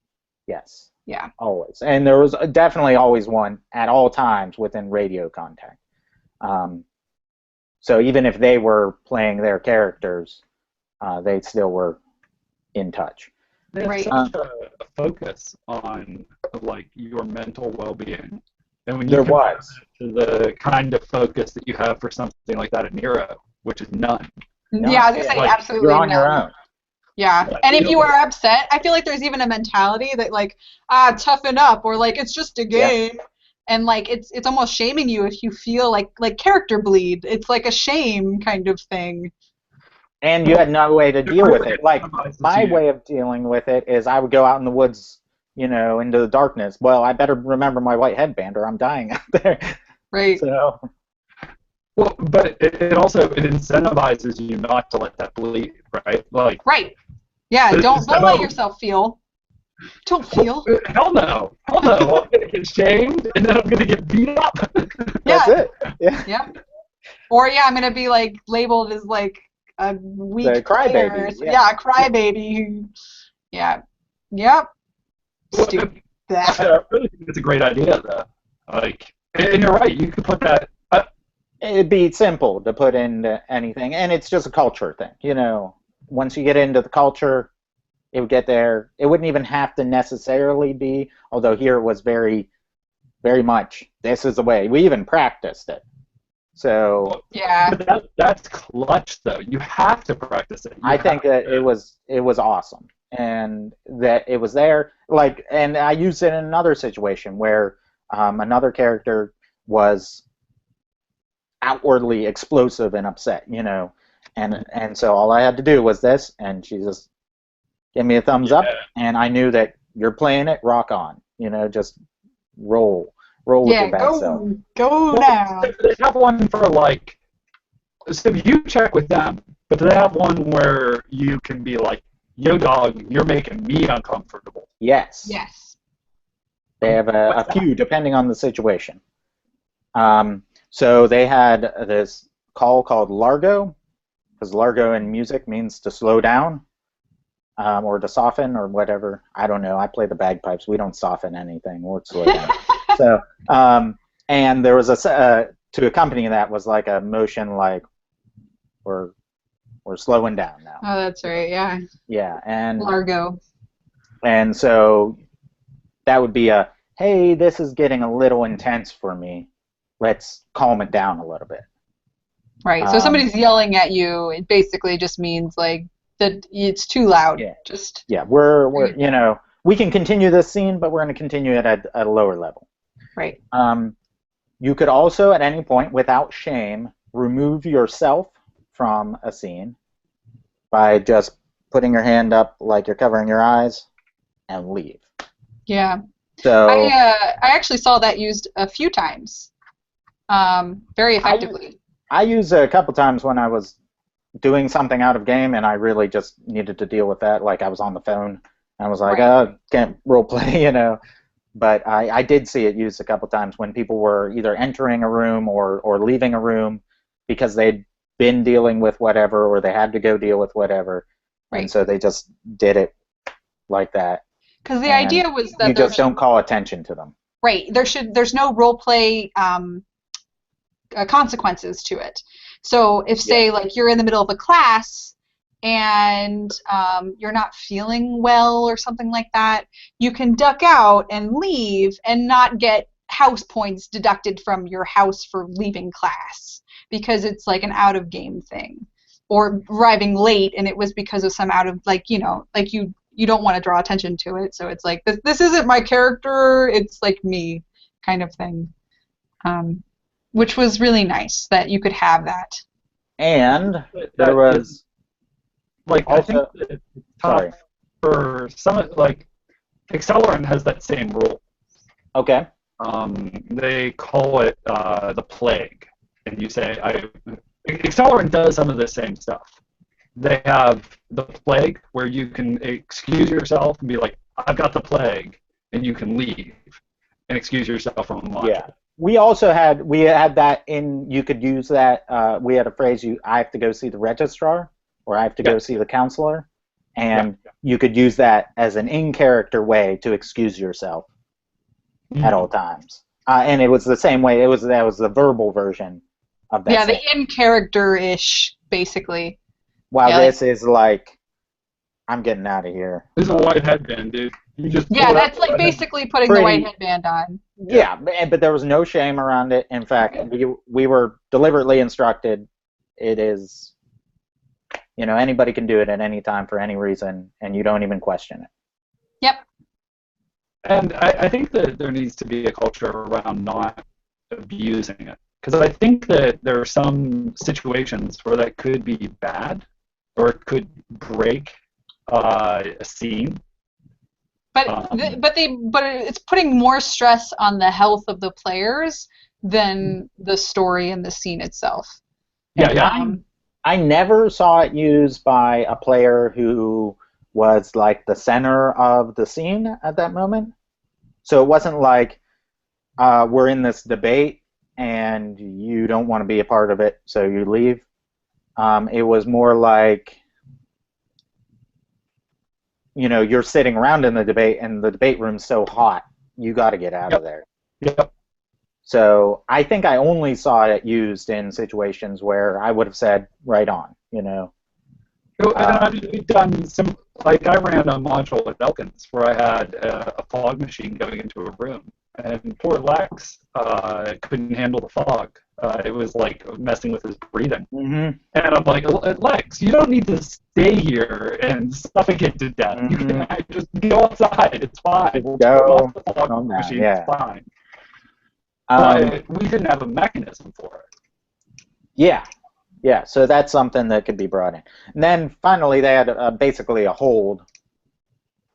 Yes. Yeah. Always. And there was definitely always one at all times within radio contact. So even if they were playing their characters, they still were in touch. There's such a focus on like your mental well-being, and when you compare to the kind of focus that you have for something like that at Nero, which is none. Yeah, I was gonna say like, absolutely. You're on your own. Yeah, and if you are upset, I feel like there's even a mentality that like, toughen up, or like it's just a game. Yeah. And like it's almost shaming you if you feel like character bleed. It's like a shame kind of thing. And you had no way to deal with it. Like my way of dealing with it is I would go out in the woods, into the darkness. Well, I better remember my white headband or I'm dying out there. Right. So. Well, but it also incentivizes you not to let that bleed, right? Like. Right. Yeah. Don't let yourself feel. Don't feel. Hell no. Hell no. I'm going to get shamed, and then I'm going to get beat up. That's it. Yeah. Yep. Or, I'm going to be, like, labeled as, like, a weak crybaby. Yeah, a crybaby. Yeah. Yep. Stupid. I really think it's a great idea, though. Like, and you're right. You could put that. It'd be simple to put into anything, and it's just a culture thing. Once you get into the culture, it would get there. It wouldn't even have to necessarily be, although here it was very, very much, this is the way. We even practiced it. So yeah, but that's clutch, though. You have to practice it. I think that it was awesome, and that it was there. Like, and I used it in another situation where another character was outwardly explosive and upset, and so all I had to do was this, and she just gave me a thumbs up, and I knew that you're playing it, rock on. Just roll with your bad self. Go now. They have one for like, so you check with them, but they have one where you can be like, yo dog, you're making me uncomfortable. Yes. Yes. They have a few depending on the situation. So they had this call called Largo, because Largo in music means to slow down. or to soften or whatever. I don't know. I play the bagpipes. We don't soften anything. We're slow down. So, and there was to accompany that was like a motion like we're slowing down now. Oh, that's right. Yeah. Yeah, and Largo. And so that would be a, hey, this is getting a little intense for me. Let's calm it down a little bit. Right. So if somebody's yelling at you, it basically just means like that it's too loud. Yeah. Just We're you know, we can continue this scene, but we're going to continue it at a lower level. Right. You could also, at any point, without shame, remove yourself from a scene by just putting your hand up like you're covering your eyes and leave. Yeah. So I actually saw that used a few times, very effectively. I used it a couple times when I was doing something out of game, and I really just needed to deal with that. Like I was on the phone, and I was like, Right. oh, can't role play, you know. But I did see it used a couple times when people were either entering a room or leaving a room because they'd been dealing with whatever, or they had to go deal with whatever, Right. and so they just did it like that. Because the idea was that you just don't call attention to them. Right. There's no role play consequences to it. So if, say, like you're in the middle of a class and you're not feeling well or something like that, you can duck out and leave and not get house points deducted from your house for leaving class because it's like an out-of-game thing. Or arriving late and it was because of some out of, like, you know, like you don't want to draw attention to it, so it's like, this isn't my character, it's like me kind of thing. Which was really nice that you could have that. And there was like also, I think it's tough for some, like Accelerant has that same rule. Okay. They call it the plague, and you say Accelerant does some of the same stuff. They have the plague where you can excuse yourself and be like, I've got the plague, and you can leave and excuse yourself from watching. Yeah. We also had that in, you could use that, we had a phrase, I have to go see the registrar, or I have to go see the counselor, and you could use that as an in-character way to excuse yourself at all times. And it was the same way, that was the verbal version of that. Yeah, the in-character-ish, basically. While this is like, I'm getting out of here. This is a white headband, dude. You just that's like basically putting the white headband on. Yeah, but there was no shame around it. In fact, we were deliberately instructed. It is, you know, anybody can do it at any time for any reason, and you don't even question it. Yep. And I think that there needs to be a culture around not abusing it. Because I think that there are some situations where that could be bad, or it could break a scene. But it's putting more stress on the health of the players than the story and the scene itself. I never saw it used by a player who was like the center of the scene at that moment. So it wasn't like we're in this debate and you don't want to be a part of it, so you leave. It was more like, you know, you're sitting around in the debate and the debate room's so hot, you got to get out of there. Yep. So I think I only saw it used in situations where I would have said, right on, you know. We've done some, like I ran a module at Elkins where I had a fog machine going into a room, and poor Lex couldn't handle the fog. It was like messing with his breathing. Mm-hmm. And I'm like, Lex, you don't need to stay here and suffocate to death. Mm-hmm. You can just go outside. It's fine. We'll turn off the fog machine. Yeah. It's fine. But we didn't have a mechanism for it. Yeah, so that's something that could be brought in. And then finally, they had basically a hold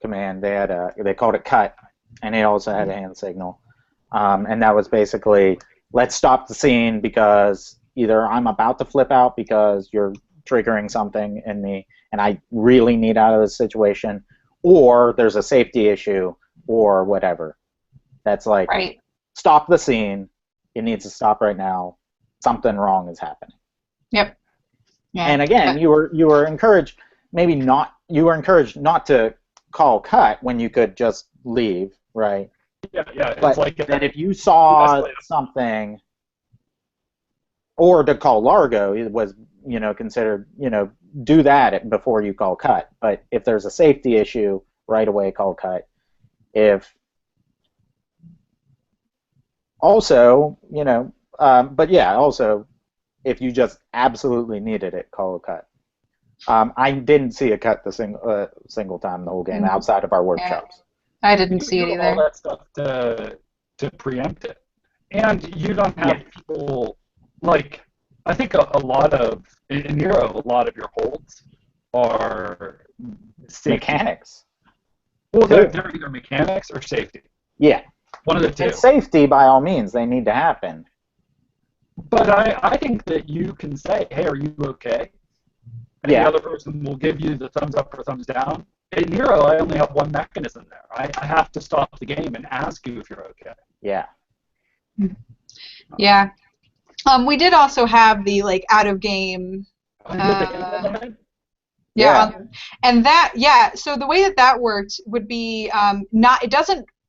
command. They called it cut, and they also had a hand signal. And that was basically, let's stop the scene because either I'm about to flip out because you're triggering something in me and I really need out of this situation, or there's a safety issue or whatever. That's like, stop the scene. It needs to stop right now. Something wrong is happening. Yep. Yeah. And again, you were encouraged maybe not you were encouraged not to call cut when you could just leave, right? Yeah, yeah. But It's like that if you saw something, or to call Largo, it was, considered, do that before you call cut. But if there's a safety issue, right away call cut. Also, but yeah, also, if you just absolutely needed it, call a cut. I didn't see a cut the single time the whole game outside of our workshops. I didn't see it either. All that stuff to preempt it, and you don't have people like. I think a lot of in Nero, a lot of your holds are safety. Mechanics. Well, they're either mechanics or safety. Yeah. One of the two. And safety, by all means, they need to happen. But I think that you can say, hey, are you okay? And the other person will give you the thumbs up or thumbs down. In Nero, I only have one mechanism there. I have to stop the game and ask you if you're okay. Yeah. Yeah. We did also have the out of game. And that so the way that worked would be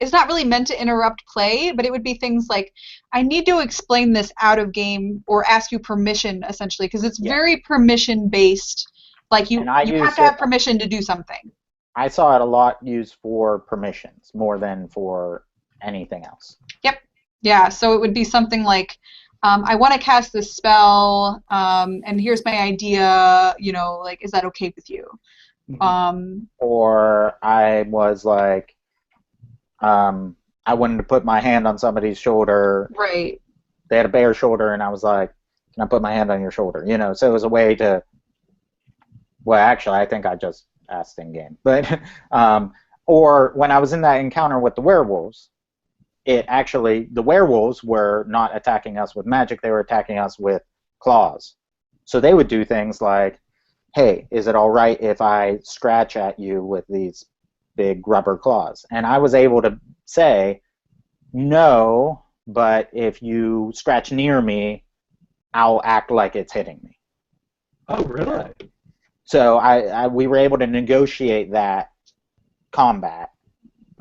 it's not really meant to interrupt play, but it would be things like, I need to explain this out of game or ask you permission, essentially, because it's very permission based. Like you have to have permission to do something. I saw it a lot used for permissions more than for anything else. Yep. Yeah. So it would be something like, I want to cast this spell, and here's my idea. Is that okay with you? Or I was like, I wanted to put my hand on somebody's shoulder. Right. They had a bare shoulder, and I was like, can I put my hand on your shoulder? So it was a way to. Well, actually, I think I just asked in game, but or when I was in that encounter with the werewolves. The werewolves were not attacking us with magic, they were attacking us with claws. So they would do things like, hey, is it all right if I scratch at you with these big rubber claws? And I was able to say, no, but if you scratch near me, I'll act like it's hitting me. Oh, really? So we were able to negotiate that combat.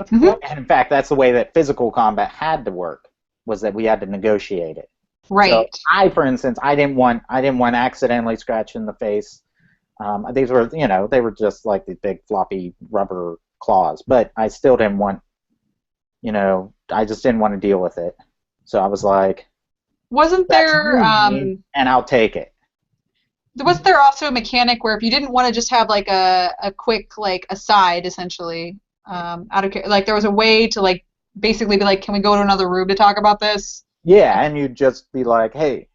And in fact, that's the way that physical combat had to work, was that we had to negotiate it. Right. So for instance, I didn't want accidentally scratched in the face. These were, they were just like the big floppy rubber claws, but I still didn't want, I just didn't want to deal with it. So I was like, wasn't there and I'll take it. Wasn't there also a mechanic where if you didn't want to just have like a quick aside, essentially, there was a way to basically be like, can we go to another room to talk about this? Yeah, and you'd just be like, hey,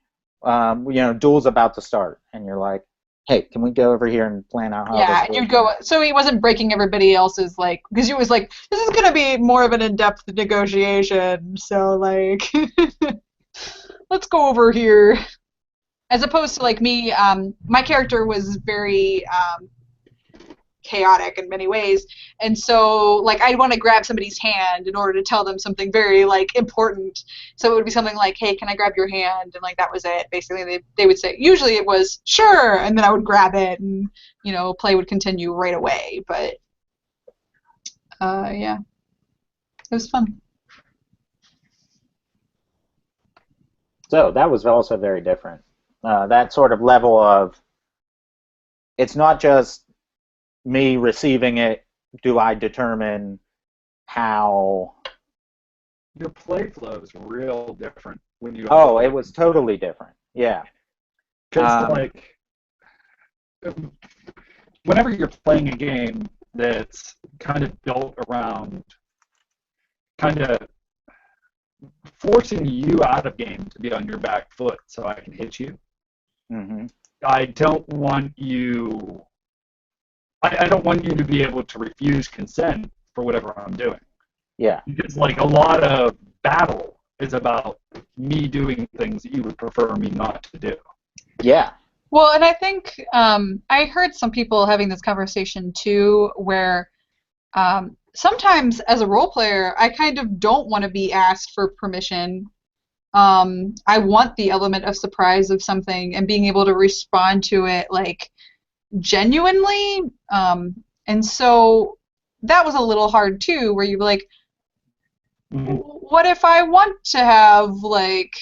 duel's about to start, and you're like, hey, can we go over here and plan out how this and you'd go, so he wasn't breaking everybody else's, because you was like, this is going to be more of an in-depth negotiation, so let's go over here. As opposed to me, my character was very chaotic in many ways, and so I'd want to grab somebody's hand in order to tell them something very important. So it would be something like, hey, can I grab your hand? And that was it. Basically, they would say, usually it was sure, and then I would grab it, and play would continue right away. But yeah, it was fun. So that was also very different. That sort of level of, it's not just me receiving it, do I determine how... Your play flow is real different when you... Oh, it was totally different, yeah. Because, whenever you're playing a game that's kind of built around kind of forcing you out of game to be on your back foot so I can hit you, I don't want you... I don't want you to be able to refuse consent for whatever I'm doing. Yeah. Because a lot of battle is about me doing things that you would prefer me not to do. Yeah. Well, and I think I heard some people having this conversation too, where sometimes as a role player, I kind of don't want to be asked for permission. I want the element of surprise of something and being able to respond to it genuinely. And so that was a little hard too, where you're like, what if I want to have like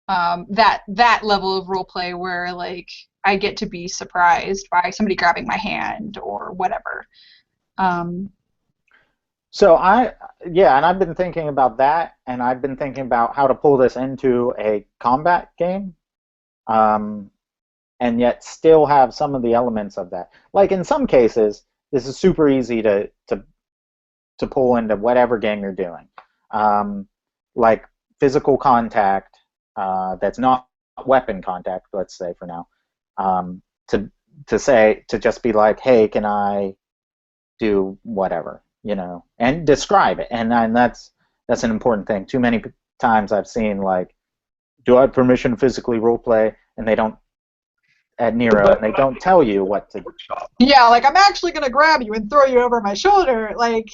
that level of role play where like I get to be surprised by somebody grabbing my hand or whatever. So and I've been thinking about that, and I've been thinking about how to pull this into a combat game, and yet still have some of the elements of that. Like in some cases, this is super easy to pull into whatever game you're doing, like physical contact that's not weapon contact. Let's say for now, to just be like, hey, can I do whatever, you know, and describe it, and that's an important thing. Too many times I've seen like, do I have permission to physically roleplay, and they don't at Nero, and they don't tell you what to. Yeah, like I'm actually gonna grab you and throw you over my shoulder, like.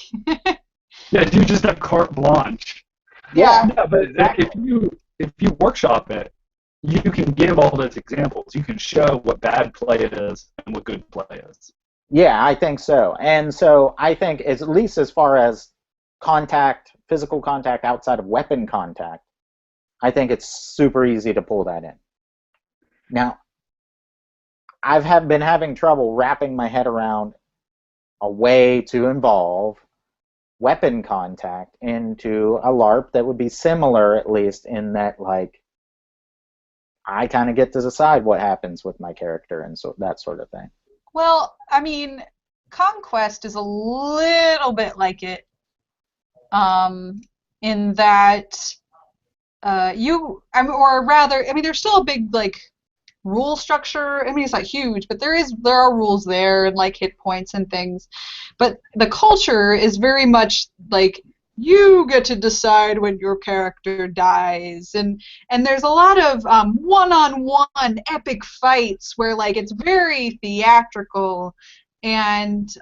Yeah, you just have carte blanche. Yeah. Yeah, but if you workshop it, you can give all those examples. You can show what bad play is and what good play is. Yeah, I think so. And so I think, at least as far as contact, physical contact outside of weapon contact, I think it's super easy to pull that in. Now, I've been having trouble wrapping my head around a way to involve weapon contact into a LARP that would be similar, at least, in that, like, I kind of get to decide what happens with my character and so that sort of thing. Well, I mean, Conquest is a little bit like it, in that there's still a big like rule structure. I mean, it's not huge, but there are rules there and like hit points and things. But the culture is very much like you get to decide when your character dies, and there's a lot of one-on-one epic fights where like it's very theatrical, and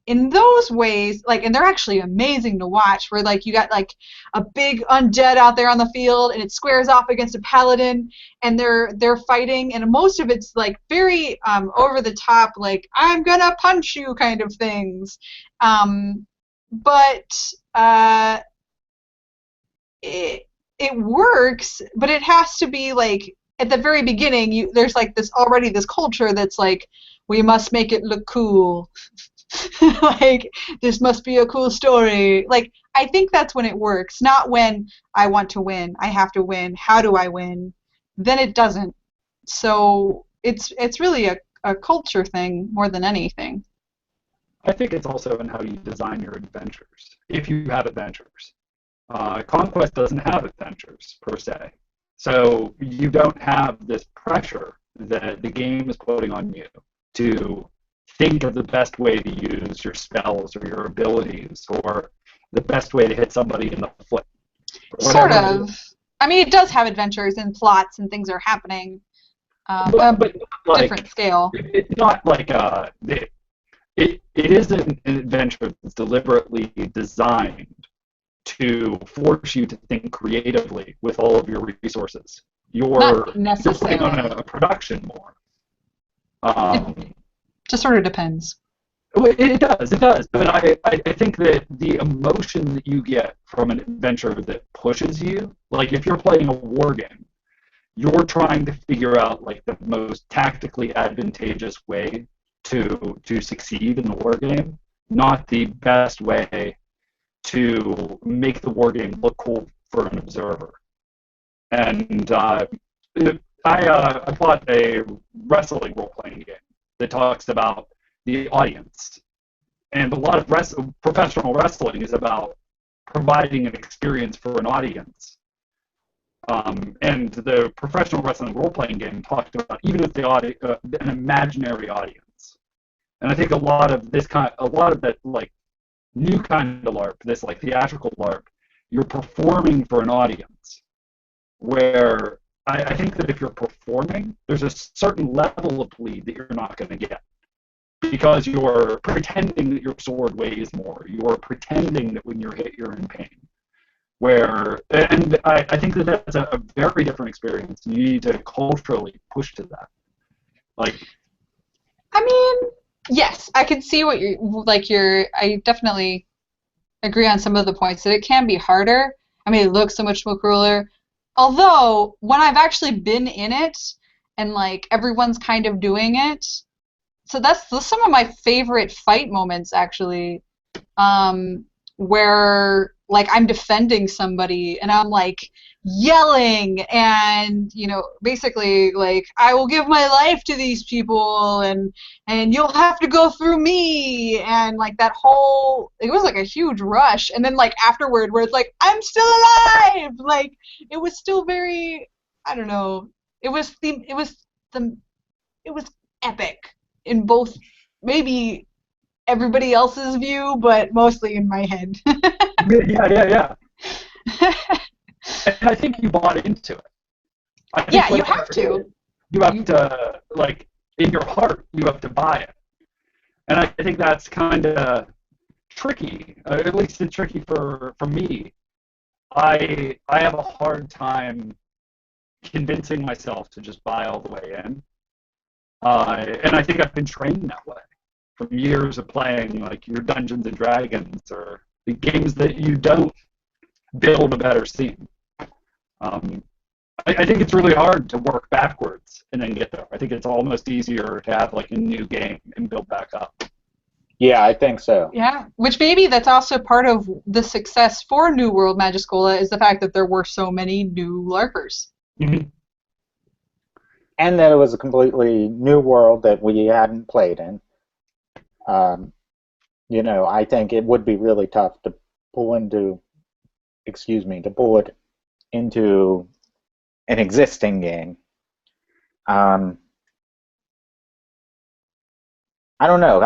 in those ways, like, and they're actually amazing to watch, where like you got like a big undead out there on the field and it squares off against a paladin and they're fighting, and most of it's like very over the top, like I'm gonna punch you kind of things, but it works, but it has to be like at the very beginning there's like this culture that's like, we must make it look cool. Like, this must be a cool story. Like, I think that's when it works, not when I want to win, I have to win, how do I win? Then it doesn't. So it's really a culture thing more than anything. I think it's also in how you design your adventures, if you have adventures. Conquest doesn't have adventures, per se. So you don't have this pressure that the game is putting on you to think of the best way to use your spells or your abilities or the best way to hit somebody in the foot. Sort of. I mean, it does have adventures and plots and things are happening, but like, different scale. It's not like it is an adventure that's deliberately designed to force you to think creatively with all of your resources. You're putting on a production more. Just sort of depends. It does. But I think that the emotion that you get from an adventure that pushes you, like if you're playing a war game, you're trying to figure out like the most tactically advantageous way to succeed in the war game, not the best way to make the war game look cool for an observer. And I bought a wrestling role-playing game that talks about the audience. And a lot of professional wrestling is about providing an experience for an audience. And the professional wrestling role-playing game talked about even if an imaginary audience. And I think a lot of that like new kind of LARP, this like theatrical LARP, you're performing for an audience. Where I think that if you're performing, there's a certain level of bleed that you're not going to get. Because you're pretending that your sword weighs more. You're pretending that when you're hit, you're in pain. And I think that that's a very different experience. You need to culturally push to that. Like, I mean, Yes, I can see what I definitely agree on some of the points that it can be harder. I mean, it looks so much more cooler. Although, when I've actually been in it and like everyone's kind of doing it, so that's some of my favorite fight moments actually, where like I'm defending somebody and I'm like yelling and basically like I will give my life to these people and you'll have to go through me and like that whole it was like a huge rush and then like afterward where it's like I'm still alive like it was still very I don't know the it was epic in both maybe everybody else's view, but mostly in my head. Yeah. And I think you bought into it. I think yeah, you have to. You have to, like, in your heart, you have to buy it. And I think that's kind of tricky. At least it's tricky for me. I have a hard time convincing myself to just buy all the way in. And I think I've been trained that way from years of playing like your Dungeons and Dragons or the games that you don't build a better scene. I think it's really hard to work backwards and then get there. I think it's almost easier to have like a new game and build back up. Yeah, I think so. Yeah, which maybe that's also part of the success for New World Magischola is the fact that there were so many new LARPers. Mm-hmm. And that it was a completely new world that we hadn't played in. I think it would be really tough to pull it into an existing game. I don't know.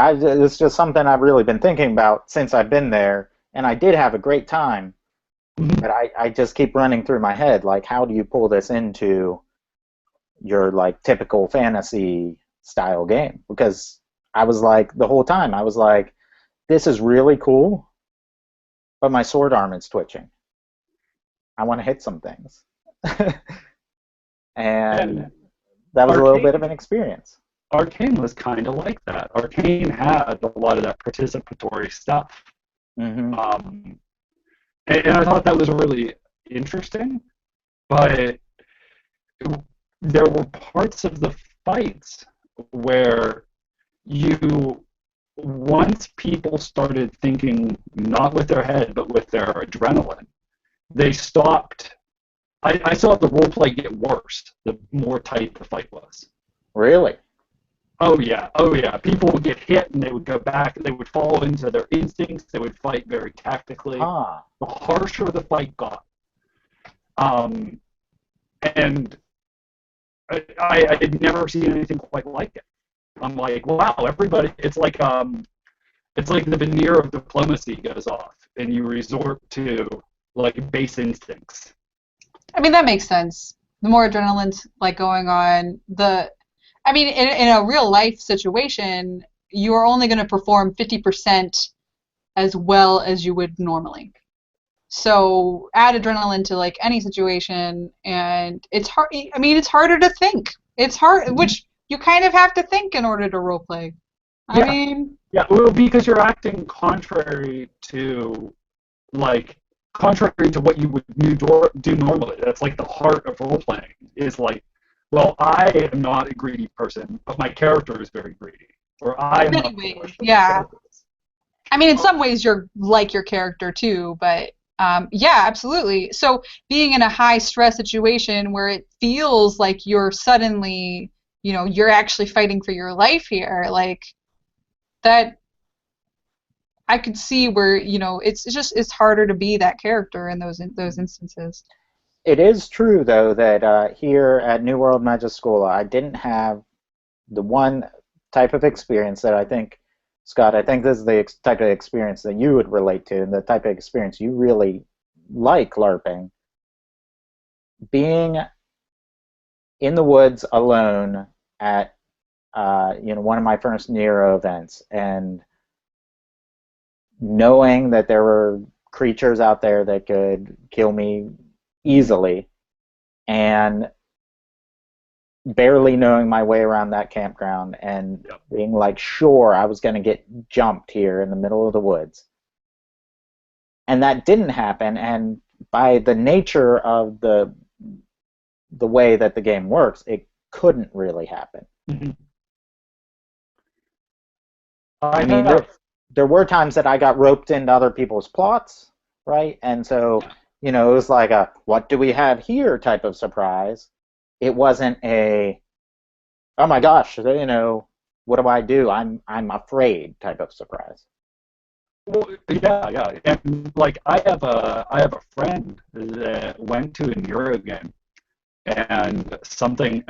It's just something I've really been thinking about since I've been there, and I did have a great time. But I just keep running through my head, like, how do you pull this into your like typical fantasy style game? Because I was like, the whole time, I was like, this is really cool, but my sword arm is twitching. I want to hit some things. And that was a little bit of an experience. Arcane was kind of like that. Arcane had a lot of that participatory stuff. Mm-hmm. And I thought that was really interesting, but there were parts of the fights where once people started thinking not with their head but with their adrenaline, they stopped. I saw the roleplay get worse the more tight the fight was. Really? Oh yeah. People would get hit and they would go back. They would fall into their instincts. They would fight very tactically. The harsher the fight got. And I had never seen anything quite like it. I'm like, wow, everybody. It's like the veneer of diplomacy goes off, and you resort to like base instincts. I mean, that makes sense. The more adrenaline's like going on, in a real life situation, you are only going to perform 50% as well as you would normally. So add adrenaline to like any situation, and it's hard. I mean, it's harder to think. It's hard, which you kind of have to think in order to roleplay. Yeah, well, because you're acting contrary to what you would do normally. That's like the heart of role-playing, is like, well, I am not a greedy person, but my character is very greedy. Or I am not yeah. I mean, in some ways you're like your character too, but yeah, absolutely. So being in a high-stress situation where it feels like you're suddenly, you're actually fighting for your life here, like that I could see where it's harder to be that character in those instances. It is true though that here at New World Magischola, I didn't have the one type of experience that I think, Scott, I think this is the type of experience that you would relate to, and the type of experience you really like LARPing. Being in the woods alone at one of my first Nero events, and knowing that there were creatures out there that could kill me easily, and barely knowing my way around that campground and being like, sure, I was going to get jumped here in the middle of the woods. And that didn't happen, and by the nature of the way that the game works, it couldn't really happen. Mm-hmm. I mean, there were times that I got roped into other people's plots, right? And so, you know, it was like a what do we have here type of surprise. It wasn't a oh my gosh, you know, what do I do? I'm afraid type of surprise. Well, yeah. And like I have a friend that went to an Euro game, and something,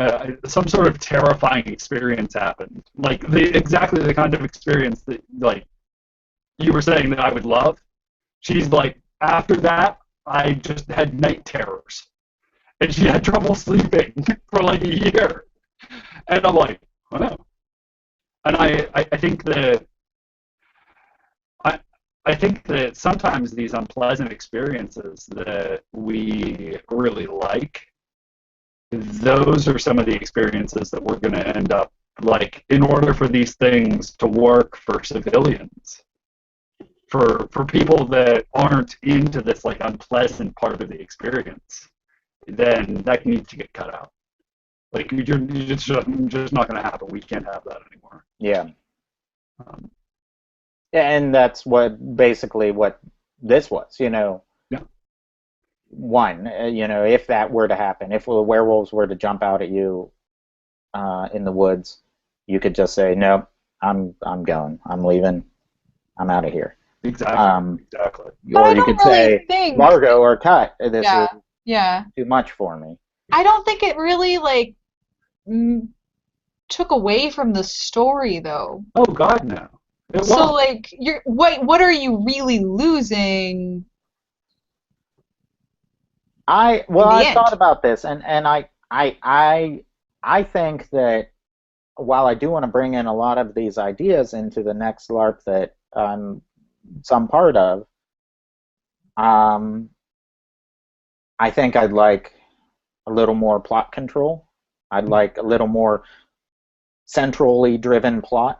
some sort of terrifying experience happened. Like exactly the kind of experience that like you were saying that I would love. She's like, after that, I just had night terrors, and she had trouble sleeping for like a year. And I'm like, oh no. And I think that. I think that sometimes these unpleasant experiences that we really like, those are some of the experiences that we're going to end up, like, in order for these things to work for civilians, for people that aren't into this, like, unpleasant part of the experience, then that needs to get cut out. Like, you're just not going to happen. We can't have that anymore. Yeah. And that's basically what this was, you know. Yeah. One, you know, if that were to happen, if the werewolves were to jump out at you in the woods, you could just say, "No, I'm going. I'm leaving. I'm out of here." Exactly. Exactly. Or you could say, "Margot, or cut. This is too much for me." I don't think it really like took away from the story, though. Oh God, no. So, like, what are you really losing? I thought about this, and I think that while I do want to bring in a lot of these ideas into the next LARP that I'm some part of, I think I'd like a little more plot control. I'd like a little more centrally driven plot,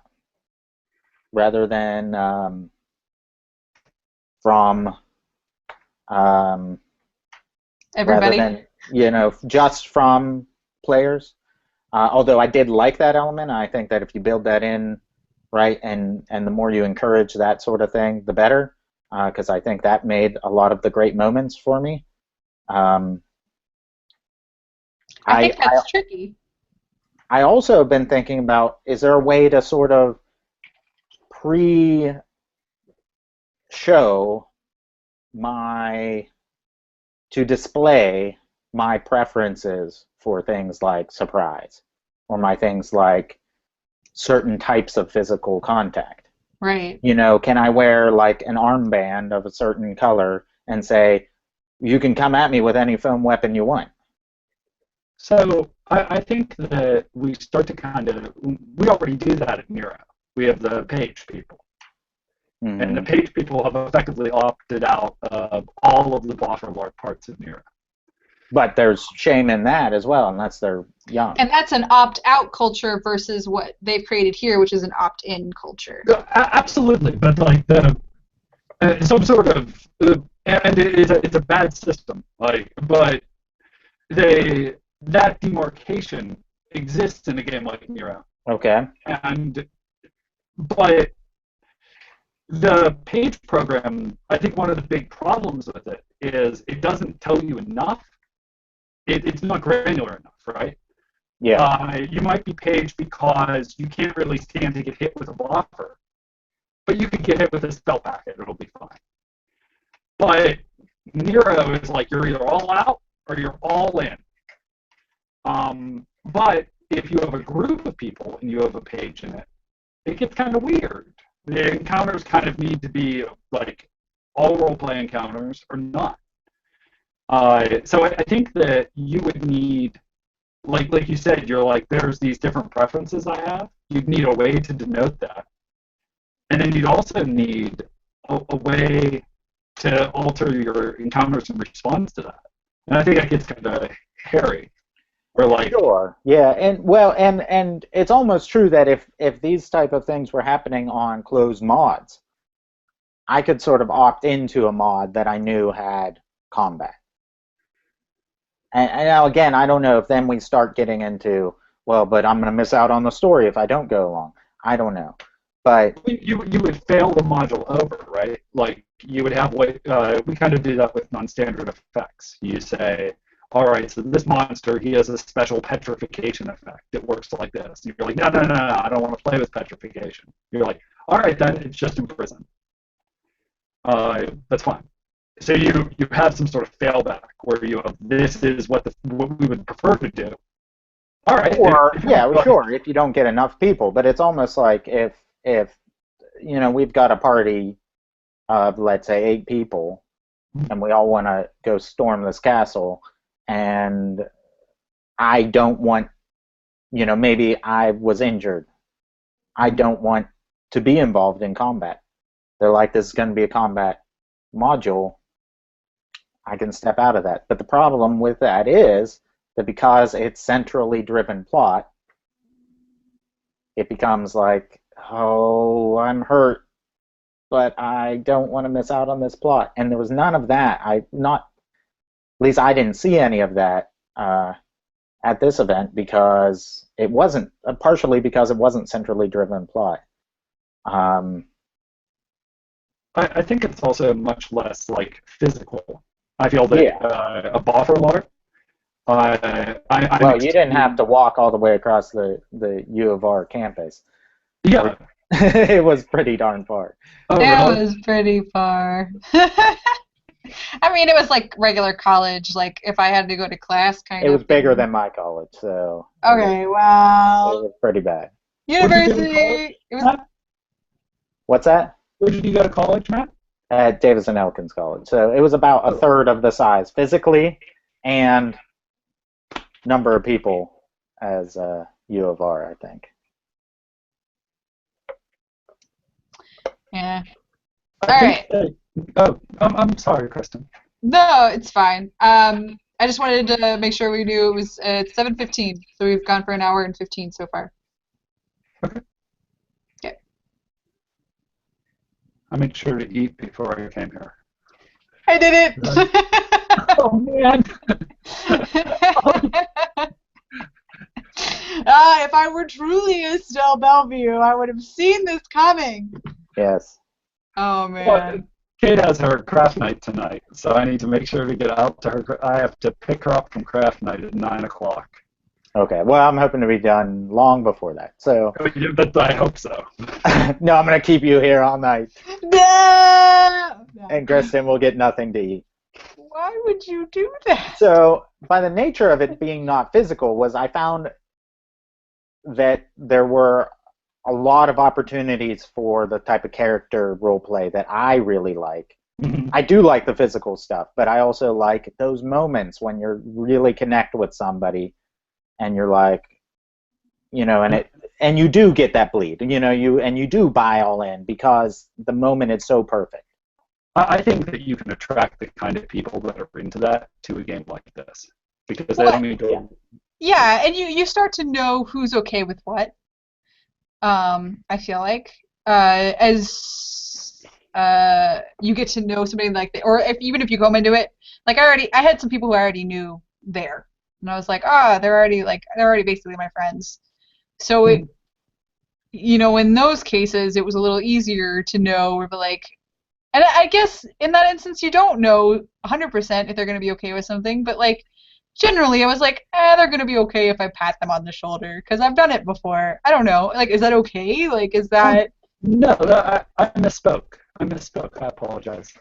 rather than from everybody. Rather than, you know, just from players. Although I did like that element, I think that if you build that in, right, and the more you encourage that sort of thing, the better, because I think that made a lot of the great moments for me. I think that's tricky. I also have been thinking about, is there a way to sort of show to display my preferences for things like surprise, or my things like certain types of physical contact. Right. You know, can I wear like an armband of a certain color and say, you can come at me with any foam weapon you want? So I think that we start to we already do that at Nero. We have the page people. Mm-hmm. And the page people have effectively opted out of all of the buffer LARP parts of Nero. But there's shame in that as well, unless they're young. And that's an opt-out culture versus what they've created here, which is an opt-in culture. Absolutely, but like some sort of, and it's a bad system. Like, but that demarcation exists in a game like Nero. Okay. But the page program, I think one of the big problems with it is it doesn't tell you enough. It's not granular enough, right? Yeah. You might be paged because you can't really stand to get hit with a buffer, but you can get hit with a spell packet. It'll be fine. But Nero is like you're either all out or you're all in. But if you have a group of people and you have a page in it, it gets kind of weird. The encounters kind of need to be like all role-play encounters or not. So I think that you would need, like you said, you're like, there's these different preferences I have. You'd need a way to denote that. And then you'd also need a way to alter your encounters in response to that. And I think that gets kind of hairy. Where like Sure. Yeah, and it's almost true that if these type of things were happening on closed mods, I could sort of opt into a mod that I knew had combat. And now again, I don't know if then we start getting into, well, but I'm going to miss out on the story if I don't go along. I don't know. But you would fail the module over, right? Like you would have what we kind of do that with non-standard effects. You say, all right, so this monster, he has a special petrification effect. It works like this. And you're like, no, no, no, no, I don't want to play with petrification. You're like, all right, then it's just in prison. That's fine. So you have some sort of failback where you have, this is what we would prefer to do. All right. Or sure, if you don't get enough people, but it's almost like if you know we've got a party of let's say 8 people, and we all want to go storm this castle, and I don't want, you know, maybe I was injured. I don't want to be involved in combat. They're like, this is going to be a combat module. I can step out of that. But the problem with that is that because it's centrally driven plot, it becomes like, oh, I'm hurt, but I don't want to miss out on this plot. And there was none of that. At least I didn't see any of that at this event because it wasn't, partially because it wasn't centrally driven plot. I think it's also much less like physical. I feel that a buffer LARP. Well, you didn't have to walk all the way across the U of R campus. Yeah. It was pretty darn far. Oh, it was pretty far. I mean, it was like regular college. Like if I had to go to class, kind of. It was bigger than my college, so. Okay, wow. It was pretty bad. University. What's that? Where did you go to college, Matt? At Davis and Elkins College. So it was about a third of the size physically, and number of people as U of R, I think. Yeah. All right. I'm sorry, Kristin. No, it's fine. I just wanted to make sure we knew it was 7:15, so we've gone for an hour and 15 so far. Okay. Okay. I made sure to eat before I came here. I did it. Oh man. If I were truly Estelle Bellevue, I would have seen this coming. Yes. Oh man. Well, Kate has her craft night tonight, so I need to make sure to get out to her. I have to pick her up from craft night at 9 o'clock. Okay. Well, I'm hoping to be done long before that. So. I hope so. No, I'm gonna keep you here all night. No. And Kristin will get nothing to eat. Why would you do that? So, by the nature of it being not physical, was I found that there were a lot of opportunities for the type of character role play that I really like. Mm-hmm. I do like the physical stuff, but I also like those moments when you really connect with somebody and you're like, you know, and you do get that bleed, you know, you do buy all in because the moment is so perfect. I think that you can attract the kind of people that are into that to a game like this because they don't need to. Yeah, and you start to know who's okay with what. I feel like as you get to know somebody like that, or even if you come into it, like I had some people who I already knew there, and I was like, they're already basically my friends. So it, you know, in those cases, it was a little easier to know, or like. And I guess in that instance, you don't know 100% if they're going to be okay with something, but like generally I was like, they're going to be okay if I pat them on the shoulder because I've done it before. I don't know. Like, is that okay? Like, is that... No, I misspoke. I apologize.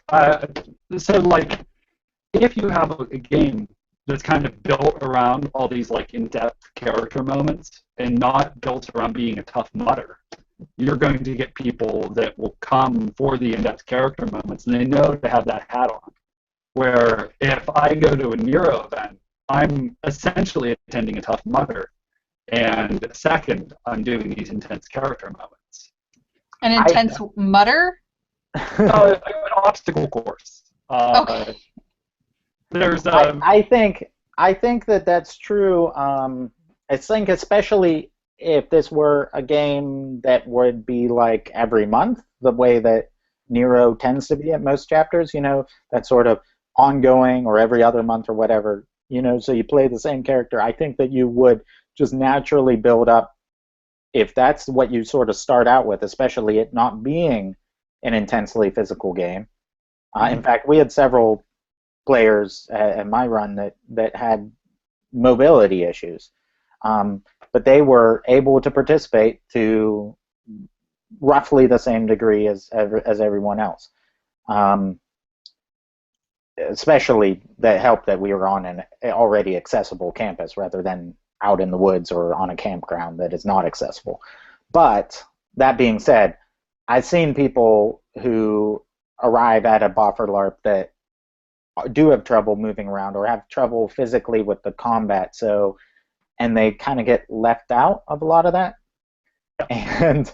So, like, if you have a game that's kind of built around all these, like, in-depth character moments and not built around being a tough mutter, you're going to get people that will come for the in-depth character moments, and they know to have that hat on. Where if I go to a Nero event, I'm essentially attending a tough mutter, and second, I'm doing these intense character moments. An intense mutter? An obstacle course. Okay. There's. I think I think that that's true. I think especially if this were a game that would be like every month, the way that Nero tends to be at most chapters, that sort of ongoing or every other month or whatever, so you play the same character. I think that you would just naturally build up, if that's what you sort of start out with, especially it not being an intensely physical game. In fact, we had several players at my run that had mobility issues, but they were able to participate to roughly the same degree as everyone else. Especially that helped that we were on an already accessible campus rather than out in the woods or on a campground that is not accessible. But that being said, I've seen people who arrive at a boffer LARP that do have trouble moving around or have trouble physically with the combat, and they kind of get left out of a lot of that. And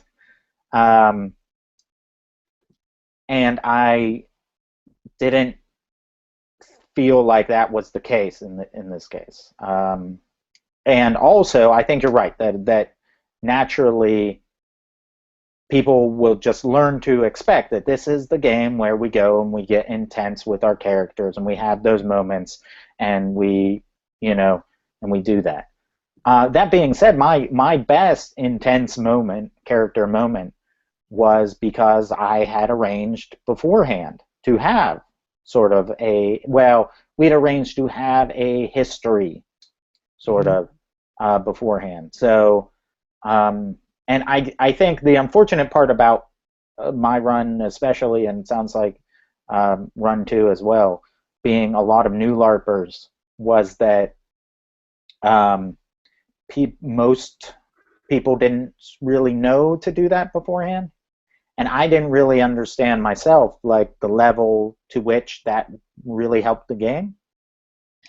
I didn't feel like that was the case in this case. And also, I think you're right that naturally people will just learn to expect that this is the game where we go and we get intense with our characters and we have those moments and we do that. That being said, my best intense character moment, was because I had arranged beforehand to have sort of we'd arranged to have a history sort of beforehand. So, and I think the unfortunate part about my run especially, and it sounds like run 2 as well, being a lot of new LARPers, was that most people didn't really know to do that beforehand. And I didn't really understand myself, like, the level to which that really helped the game,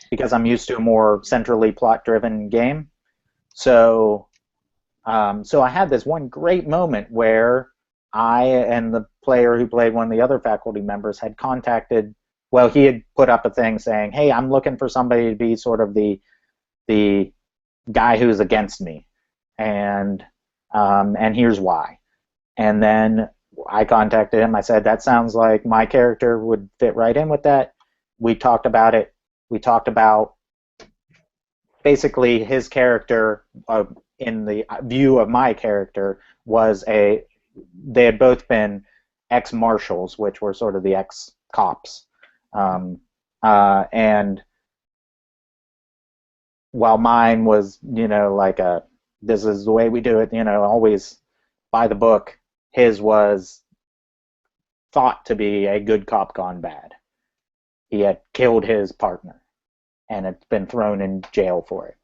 because I'm used to a more centrally plot-driven game. So I had this one great moment where I and the player who played one of the other faculty members had contacted, he had put up a thing saying, hey, I'm looking for somebody to be sort of the guy who's against me, and here's why. And then I contacted him. I said, that sounds like my character would fit right in with that. We talked about it. We talked about basically his character, in the view of my character, they had both been ex-marshals, which were sort of the ex-cops. And while mine was, like this is the way we do it, always by the book, his was thought to be a good cop gone bad. He had killed his partner and had been thrown in jail for it.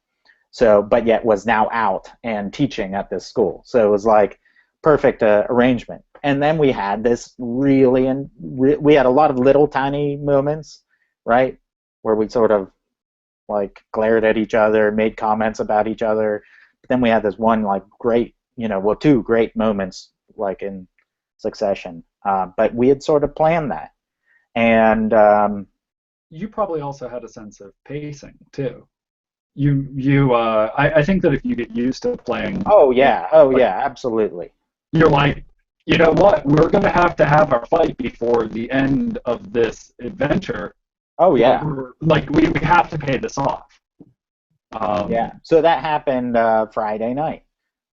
So, but yet was now out and teaching at this school. So it was like perfect arrangement. And then we had this we had a lot of little tiny moments, right, where we sort of like glared at each other, made comments about each other. But then we had this one like great, two great moments like in succession. But we had sort of planned that. And you probably also had a sense of pacing too. I think that if you get used to playing. Oh yeah, absolutely. You're like, you know what? We're gonna have to have our fight before the end of this adventure. Oh yeah. Like we have to pay this off. Yeah. So that happened Friday night,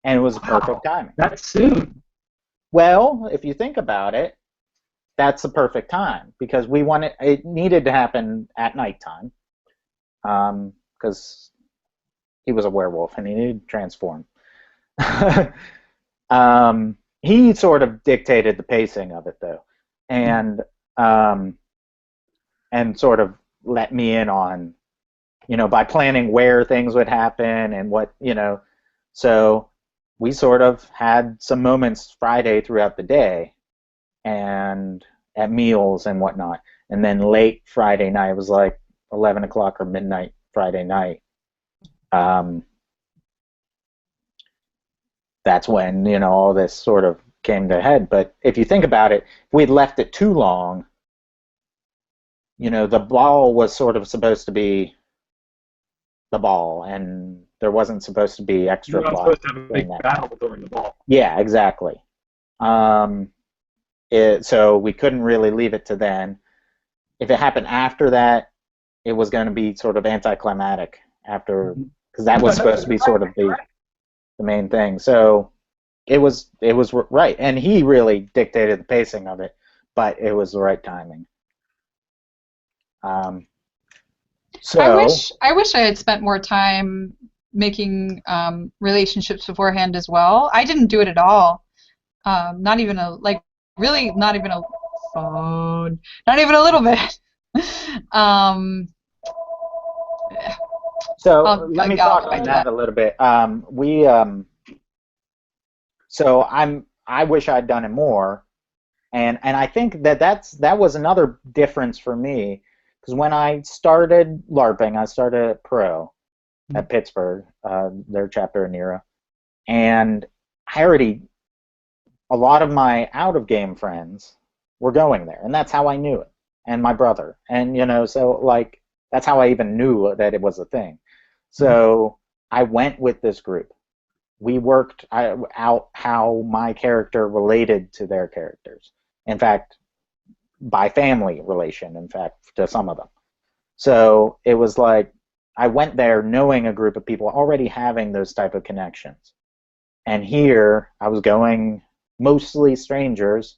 and it was perfect timing. That's soon. Well, if you think about it, that's the perfect time, because it needed to happen at nighttime, because he was a werewolf and he needed to transform. He sort of dictated the pacing of it though, and sort of let me in on, by planning where things would happen and what, so we sort of had some moments Friday throughout the day and at meals and whatnot. And then late Friday night, it was like 11 o'clock or midnight Friday night. That's when, all this sort of came to a head. But if you think about it, if we'd left it too long, the ball was sort of supposed to be the ball, and there wasn't supposed to be extra You're not plot supposed to have a during big that. battle during the ball. Yeah, exactly. So we couldn't really leave it to then. If it happened after that, it was going to be sort of anticlimactic after, because that was supposed to be sort of the main thing. So it was right, and he really dictated the pacing of it, but it was the right timing. So I wish I had spent more time making relationships beforehand as well. I didn't do it at all. Not even a really not even a phone, not even a little bit. So let me talk on that a little bit. So I wish I'd done it more, and I think that was another difference for me, because when I started LARPing, I started at Pro at Pittsburgh, their chapter in Nero, and a lot of my out-of-game friends were going there, and that's how I knew it, and my brother, and so like that's how I even knew that it was a thing. So I went with this group. We worked out how my character related to their characters. In fact, by family relation, in fact, to some of them. So it was like I went there knowing a group of people already having those type of connections. And here I was going mostly strangers.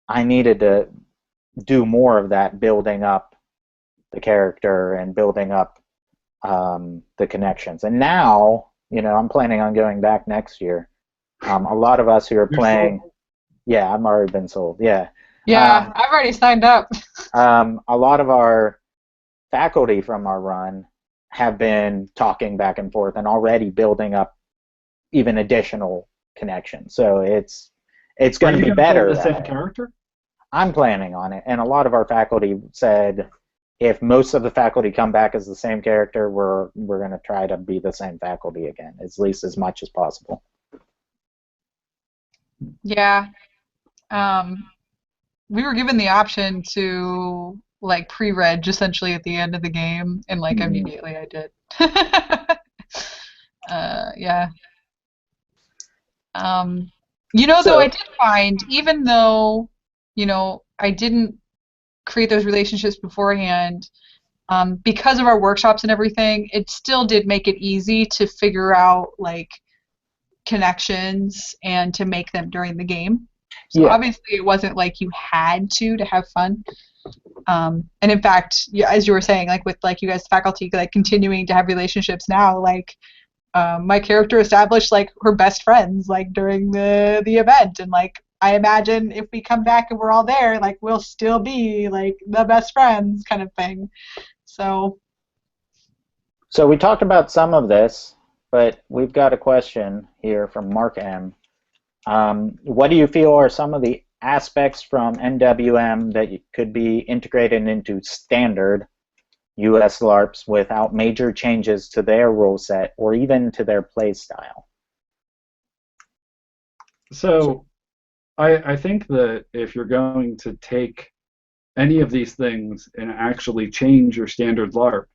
I needed to do more of that, building up the character and building up the connections. And now, I'm planning on going back next year. A lot of us who are playing, yeah, I've already been sold. Yeah. Yeah, I've already signed up. A lot of our faculty from our run have been talking back and forth and already building up even additional connections. So it's going to be better. The same character? I'm planning on it, and a lot of our faculty said, if most of the faculty come back as the same character, we're going to try to be the same faculty again, at least as much as possible. Yeah. We were given the option to pre-reg essentially at the end of the game, and immediately I did. Yeah. Though I did find, even though I didn't create those relationships beforehand, because of our workshops and everything, it still did make it easy to figure out connections and to make them during the game. So obviously it wasn't like you had to have fun. And in fact, as you were saying, with you guys faculty continuing to have relationships now, my character established her best friends during the event, and I imagine if we come back and we're all there, we'll still be the best friends kind of thing. So we talked about some of this, but we've got a question here from Mark M. What do you feel are some of the aspects from NWM that could be integrated into standard US LARPs without major changes to their rule set or even to their play style? So I think that if you're going to take any of these things and actually change your standard LARP,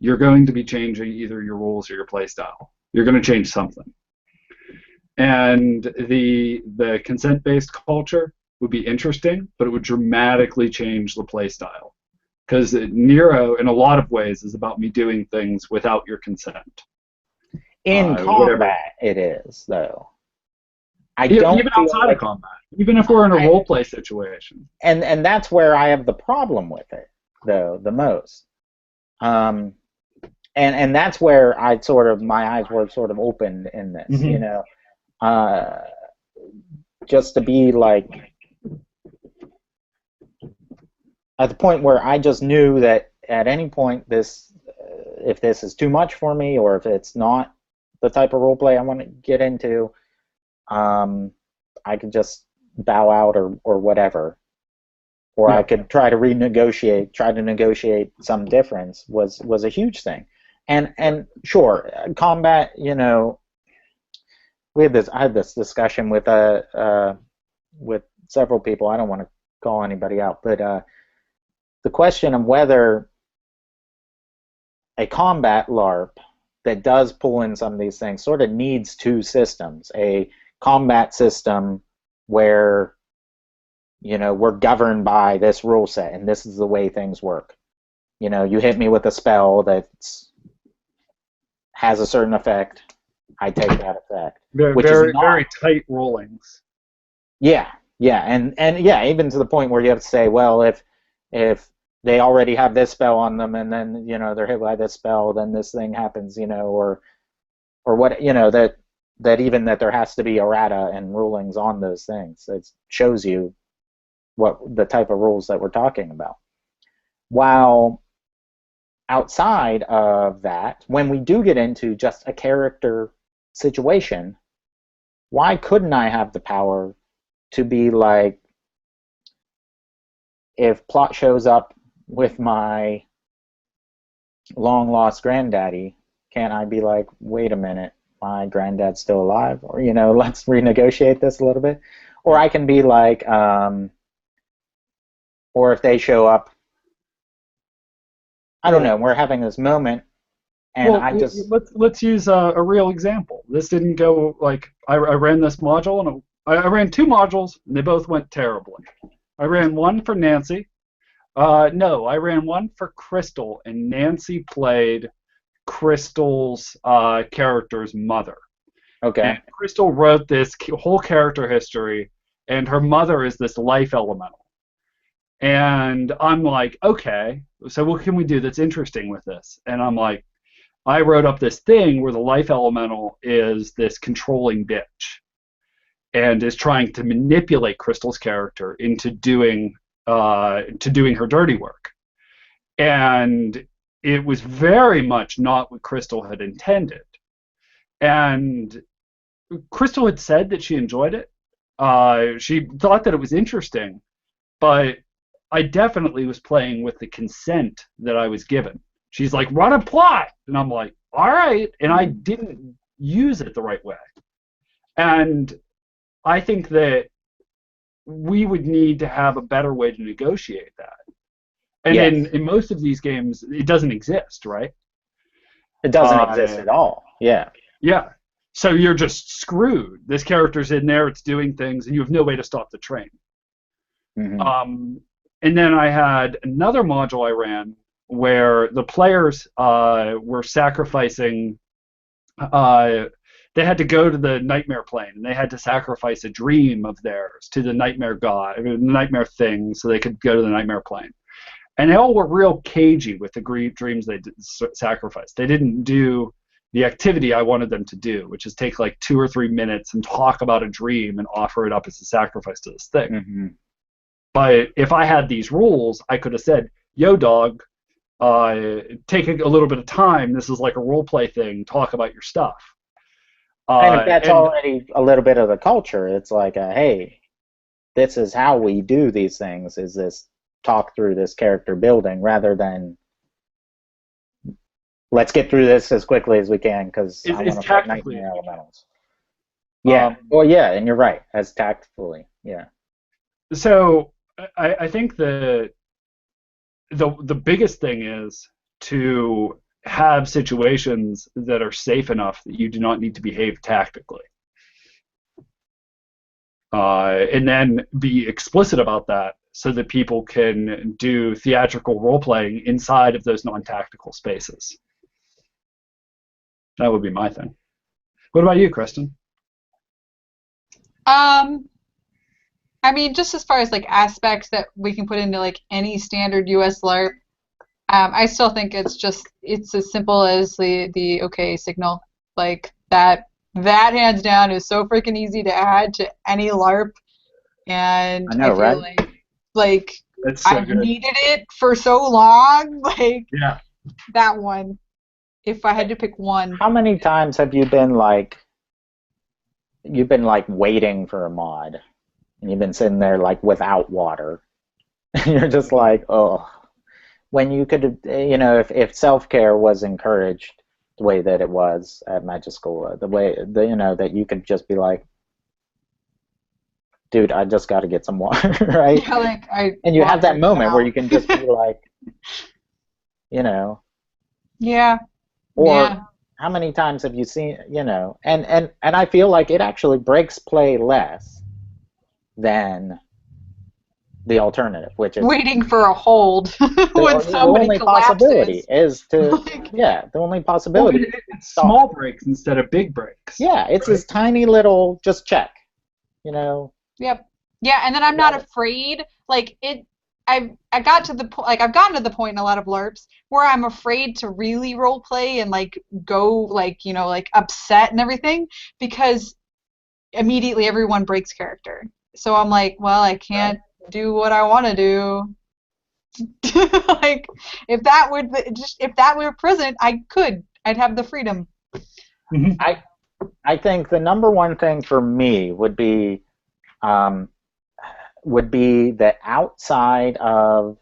you're going to be changing either your rules or your play style. You're going to change something. And the consent-based culture would be interesting, but it would dramatically change the play style. Because Nero, in a lot of ways, is about me doing things without your consent. In combat, it is, though. Even outside of combat, even if we're in a role-play situation. And that's where I have the problem with it, though, the most. And that's where my eyes were sort of opened in this, just to be at the point where I just knew that at any point if this is too much for me or if it's not the type of roleplay I want to get into, I could just bow out or whatever. Or I could try to negotiate some difference was a huge thing. And sure, combat, I had this discussion with several people. I don't want to call anybody out, but the question of whether a combat LARP that does pull in some of these things sort of needs two systems. A combat system where, you know, we're governed by this rule set and this is the way things work. You know, you hit me with a spell that has a certain effect, I take that effect. Very tight rulings. Yeah, and yeah, even to the point where you have to say, well, if they already have this spell on them and then, you know, they're hit by this spell, then this thing happens, you know, or what, you know, that even that there has to be errata and rulings on those things. It shows you what the type of rules that we're talking about. While outside of that, when we do get into just a character situation, why couldn't I have the power to be like, if Plot shows up with my long-lost granddaddy, can't I be like, wait a minute, my granddad's still alive? Or, you know, let's renegotiate this a little bit. Or I can be like, or if they show up, I don't know, we're having this moment, and well, I just... Let's use a real example. This didn't go, like, I ran this module, and I ran 2 modules, and they both went terribly. I ran one for Nancy. No, I ran one for Crystal, and Nancy played Crystal's character's mother. Okay. And Crystal wrote this whole character history, and her mother is this life elemental. And I'm like, okay, so what can we do that's interesting with this? And I'm like, I wrote up this thing where the life elemental is this controlling bitch and is trying to manipulate Crystal's character into doing her dirty work. And it was very much not what Crystal had intended. And Crystal had said that she enjoyed it. She thought that it was interesting, but I definitely was playing with the consent that I was given. She's like, run a plot! And I'm like, all right. And I didn't use it the right way. And I think that we would need to have a better way to negotiate that. And yes. in most of these games, it doesn't exist, right? It doesn't exist at all. Yeah. Yeah. So you're just screwed. This character's in there, it's doing things, and you have no way to stop the train. Mm-hmm. And then I had another module I ran where the players were sacrificing. They had to go to the nightmare plane, and they had to sacrifice a dream of theirs to the nightmare god, nightmare thing, so they could go to the nightmare plane. And they all were real cagey with the dreams they sacrificed. They didn't do the activity I wanted them to do, which is take like 2 or 3 minutes and talk about a dream and offer it up as a sacrifice to this thing. Mm-hmm. But if I had these rules, I could have said, yo, dog, take a little bit of time. This is like a role play thing. Talk about your stuff. And if that's already a little bit of the culture, it's like, hey, this is how we do these things, is this talk through this character building, rather than let's get through this as quickly as we can because I want to play nightmare elementals. Yeah. Well, yeah, and you're right, as tactfully, yeah. So I think the biggest thing is to have situations that are safe enough that you do not need to behave tactically. And then be explicit about that so that people can do theatrical role-playing inside of those non-tactical spaces. That would be my thing. What about you, Kristin? I mean, just as far as like aspects that we can put into like any standard US LARP, I still think it's as simple as the okay signal. Like that hands down is so freaking easy to add to any LARP, and I know, I feel right? like So I've needed it for so long. Like yeah. That one. If I had to pick one. How many times have you been like waiting for a mod, and you've been sitting there like without water, and you're just like, oh, when you could, you know, if self-care was encouraged the way that it was at Magischola, you know, that you could just be like, dude, I just got to get some water, right? Yeah, and you have that moment where you can just be like, you know, Yeah. Or Yeah. how many times have you seen, you know, and I feel like it actually breaks play less than the alternative, which is Waiting for a hold when the somebody only possibility collapses. is to, Like, yeah, the only Well, possibility is to it's stop. small breaks instead of big breaks. Yeah, it's this tiny little just check, you know. yep. Yeah, and then I'm not afraid. Like I got to the point. Like I've gotten to the point in a lot of LARPs where I'm afraid to really role play and like go like like upset and everything because immediately everyone breaks character. So I'm like, well, I can't do what I want to do. Like if that were present, I'd have the freedom. Mm-hmm. I think the number one thing for me would be that outside of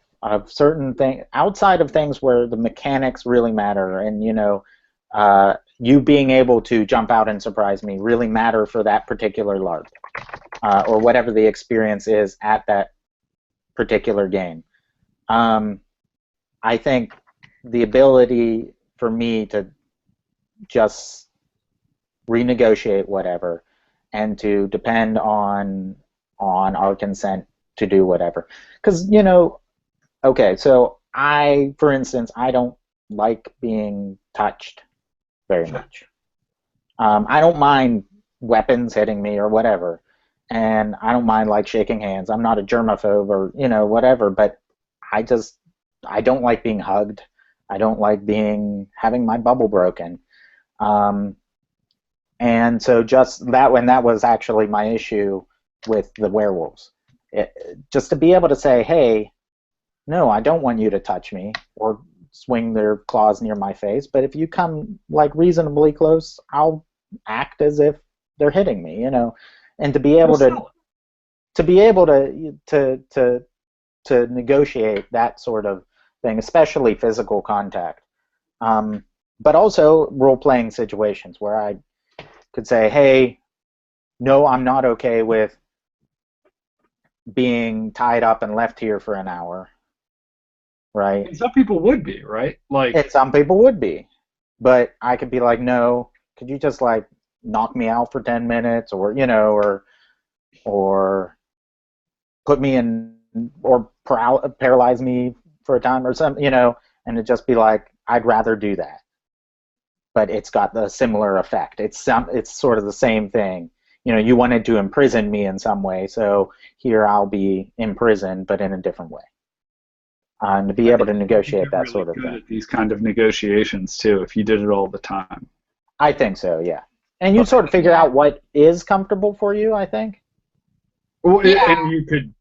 certain things, outside of things where the mechanics really matter, and you being able to jump out and surprise me really matter for that particular LARP, or whatever the experience is at that particular game. I think the ability for me to just renegotiate whatever and to depend on our consent to do whatever. Because, okay, so for instance, I don't like being touched very much. I don't mind weapons hitting me or whatever, and I don't mind like shaking hands. I'm not a germaphobe or whatever, but I don't like being hugged. I don't like having my bubble broken. And so just that was actually my issue with the werewolves. Just to be able to say, hey, no, I don't want you to touch me or swing their claws near my face, but if you come like reasonably close, I'll act as if they're hitting me, and to be able to negotiate that sort of thing, especially physical contact, but also role-playing situations where I could say, hey, no, I'm not okay with being tied up and left here for an hour, right? And some people would be, right? And some people would be, but I could be like, no, could you just like knock me out for 10 minutes, or or put me in, or paralyze me for a time or something, and it'd just be like, I'd rather do that. But it's got the similar effect. It's sort of the same thing. You wanted to imprison me in some way, so here I'll be imprisoned, but in a different way. To be able to negotiate that sort of thing. At these kind of negotiations too, if you did it all the time. I think so, yeah. And you sort of figure out what is comfortable for you, I think. Well, yeah. And you could.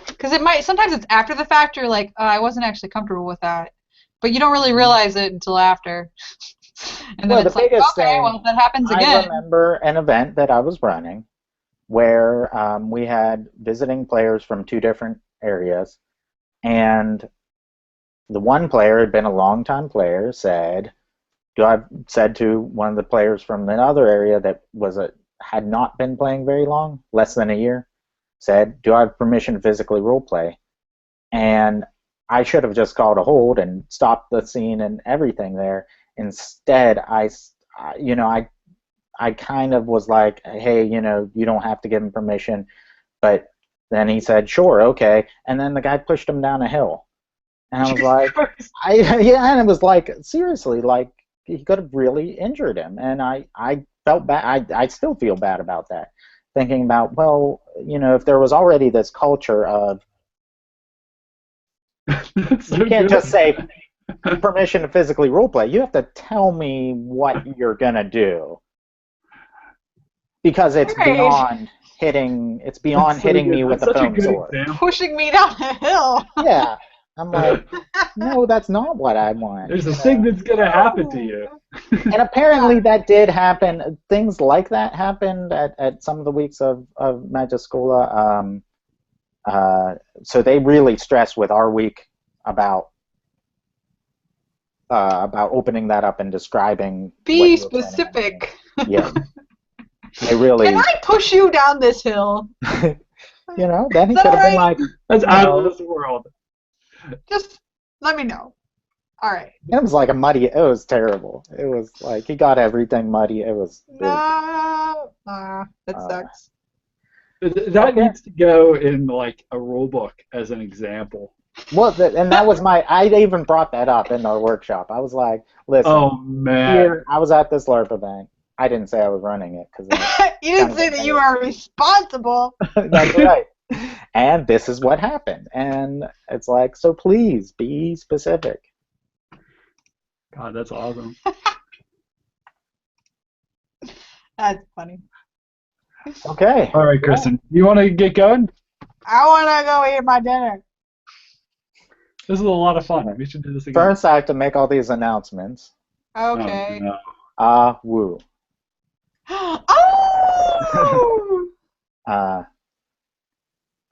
Because sometimes it's after the fact, you're like, oh, I wasn't actually comfortable with that. But you don't really realize it until after. And then it's like, okay, well, if that happens again. I remember an event that I was running where we had visiting players from 2 different areas, and the one player had been a long-time player, said to one of the players from the other area that had not been playing very long, less than a year, said, do I have permission to physically roleplay? And I should have just called a hold and stopped the scene and everything there. Instead, I kind of was like, hey, you don't have to give him permission. But then he said, sure, okay. And then the guy pushed him down a hill. And I was like, and it was like, seriously, like, he could have really injured him. And I felt bad. I still feel bad about that. Thinking about, well, if there was already this culture of, you can't just say permission to physically roleplay. You have to tell me what you're gonna do, because it's beyond hitting. It's beyond hitting me with a foam sword. Pushing me down a hill. Yeah, I'm like, no, that's not what I want. There's a thing that's gonna happen to you. And apparently that did happen. Things like that happened at some of the weeks of Magischola. So they really stressed with our week about opening that up and describing. Be specific. Yeah. They really. Can I push you down this hill? Then he could have been like, that's out of this world. Just let me know. All right. It was like a muddy. It was terrible. It was like he got everything muddy. It was. No. That sucks. That needs to go in like a rule book as an example. Well, and that was my. I even brought that up in our workshop. I was like, "Listen, oh man, here I was at this LARP event. I didn't say I was running it because you didn't say that you are responsible. That's right. And this is what happened. And it's like, so please be specific. God, that's awesome. That's funny. Okay. All right, Kristin, you want to get going? I want to go eat my dinner. This is a lot of fun. We should do this again. First, I have to make all these announcements. Okay. Oh, no. Woo. Oh!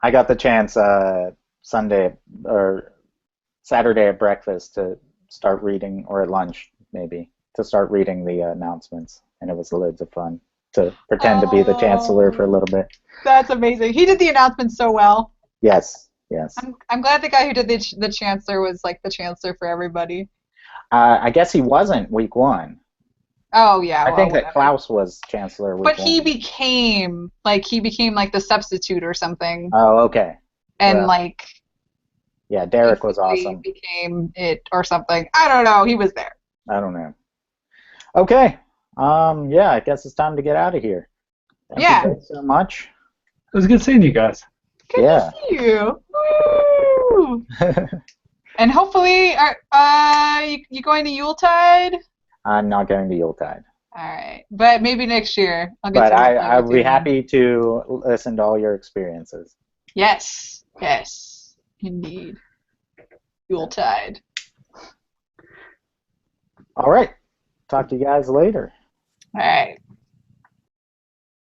I got the chance Sunday or Saturday at breakfast to start reading, or at lunch maybe, to start reading the announcements, and it was loads of fun to pretend to be the chancellor for a little bit. That's amazing. He did the announcements so well. Yes, yes. I'm glad the guy who did the chancellor was like the chancellor for everybody. I guess he wasn't week 1. Oh yeah. I think that Klaus was chancellor week 1. But he became like the substitute or something. Oh, okay. And well, yeah, Derek was awesome. Became it or something. I don't know. He was there. I don't know. Okay. Yeah, I guess it's time to get out of here. Thank you guys so much. It was good seeing you guys. Good to see you. Woo! And hopefully, you going to Yuletide? I'm not going to Yuletide. All right, but maybe next year. But I'll be happy to listen to all your experiences. Yes, yes, indeed. Yuletide. All right. Talk to you guys later. All right.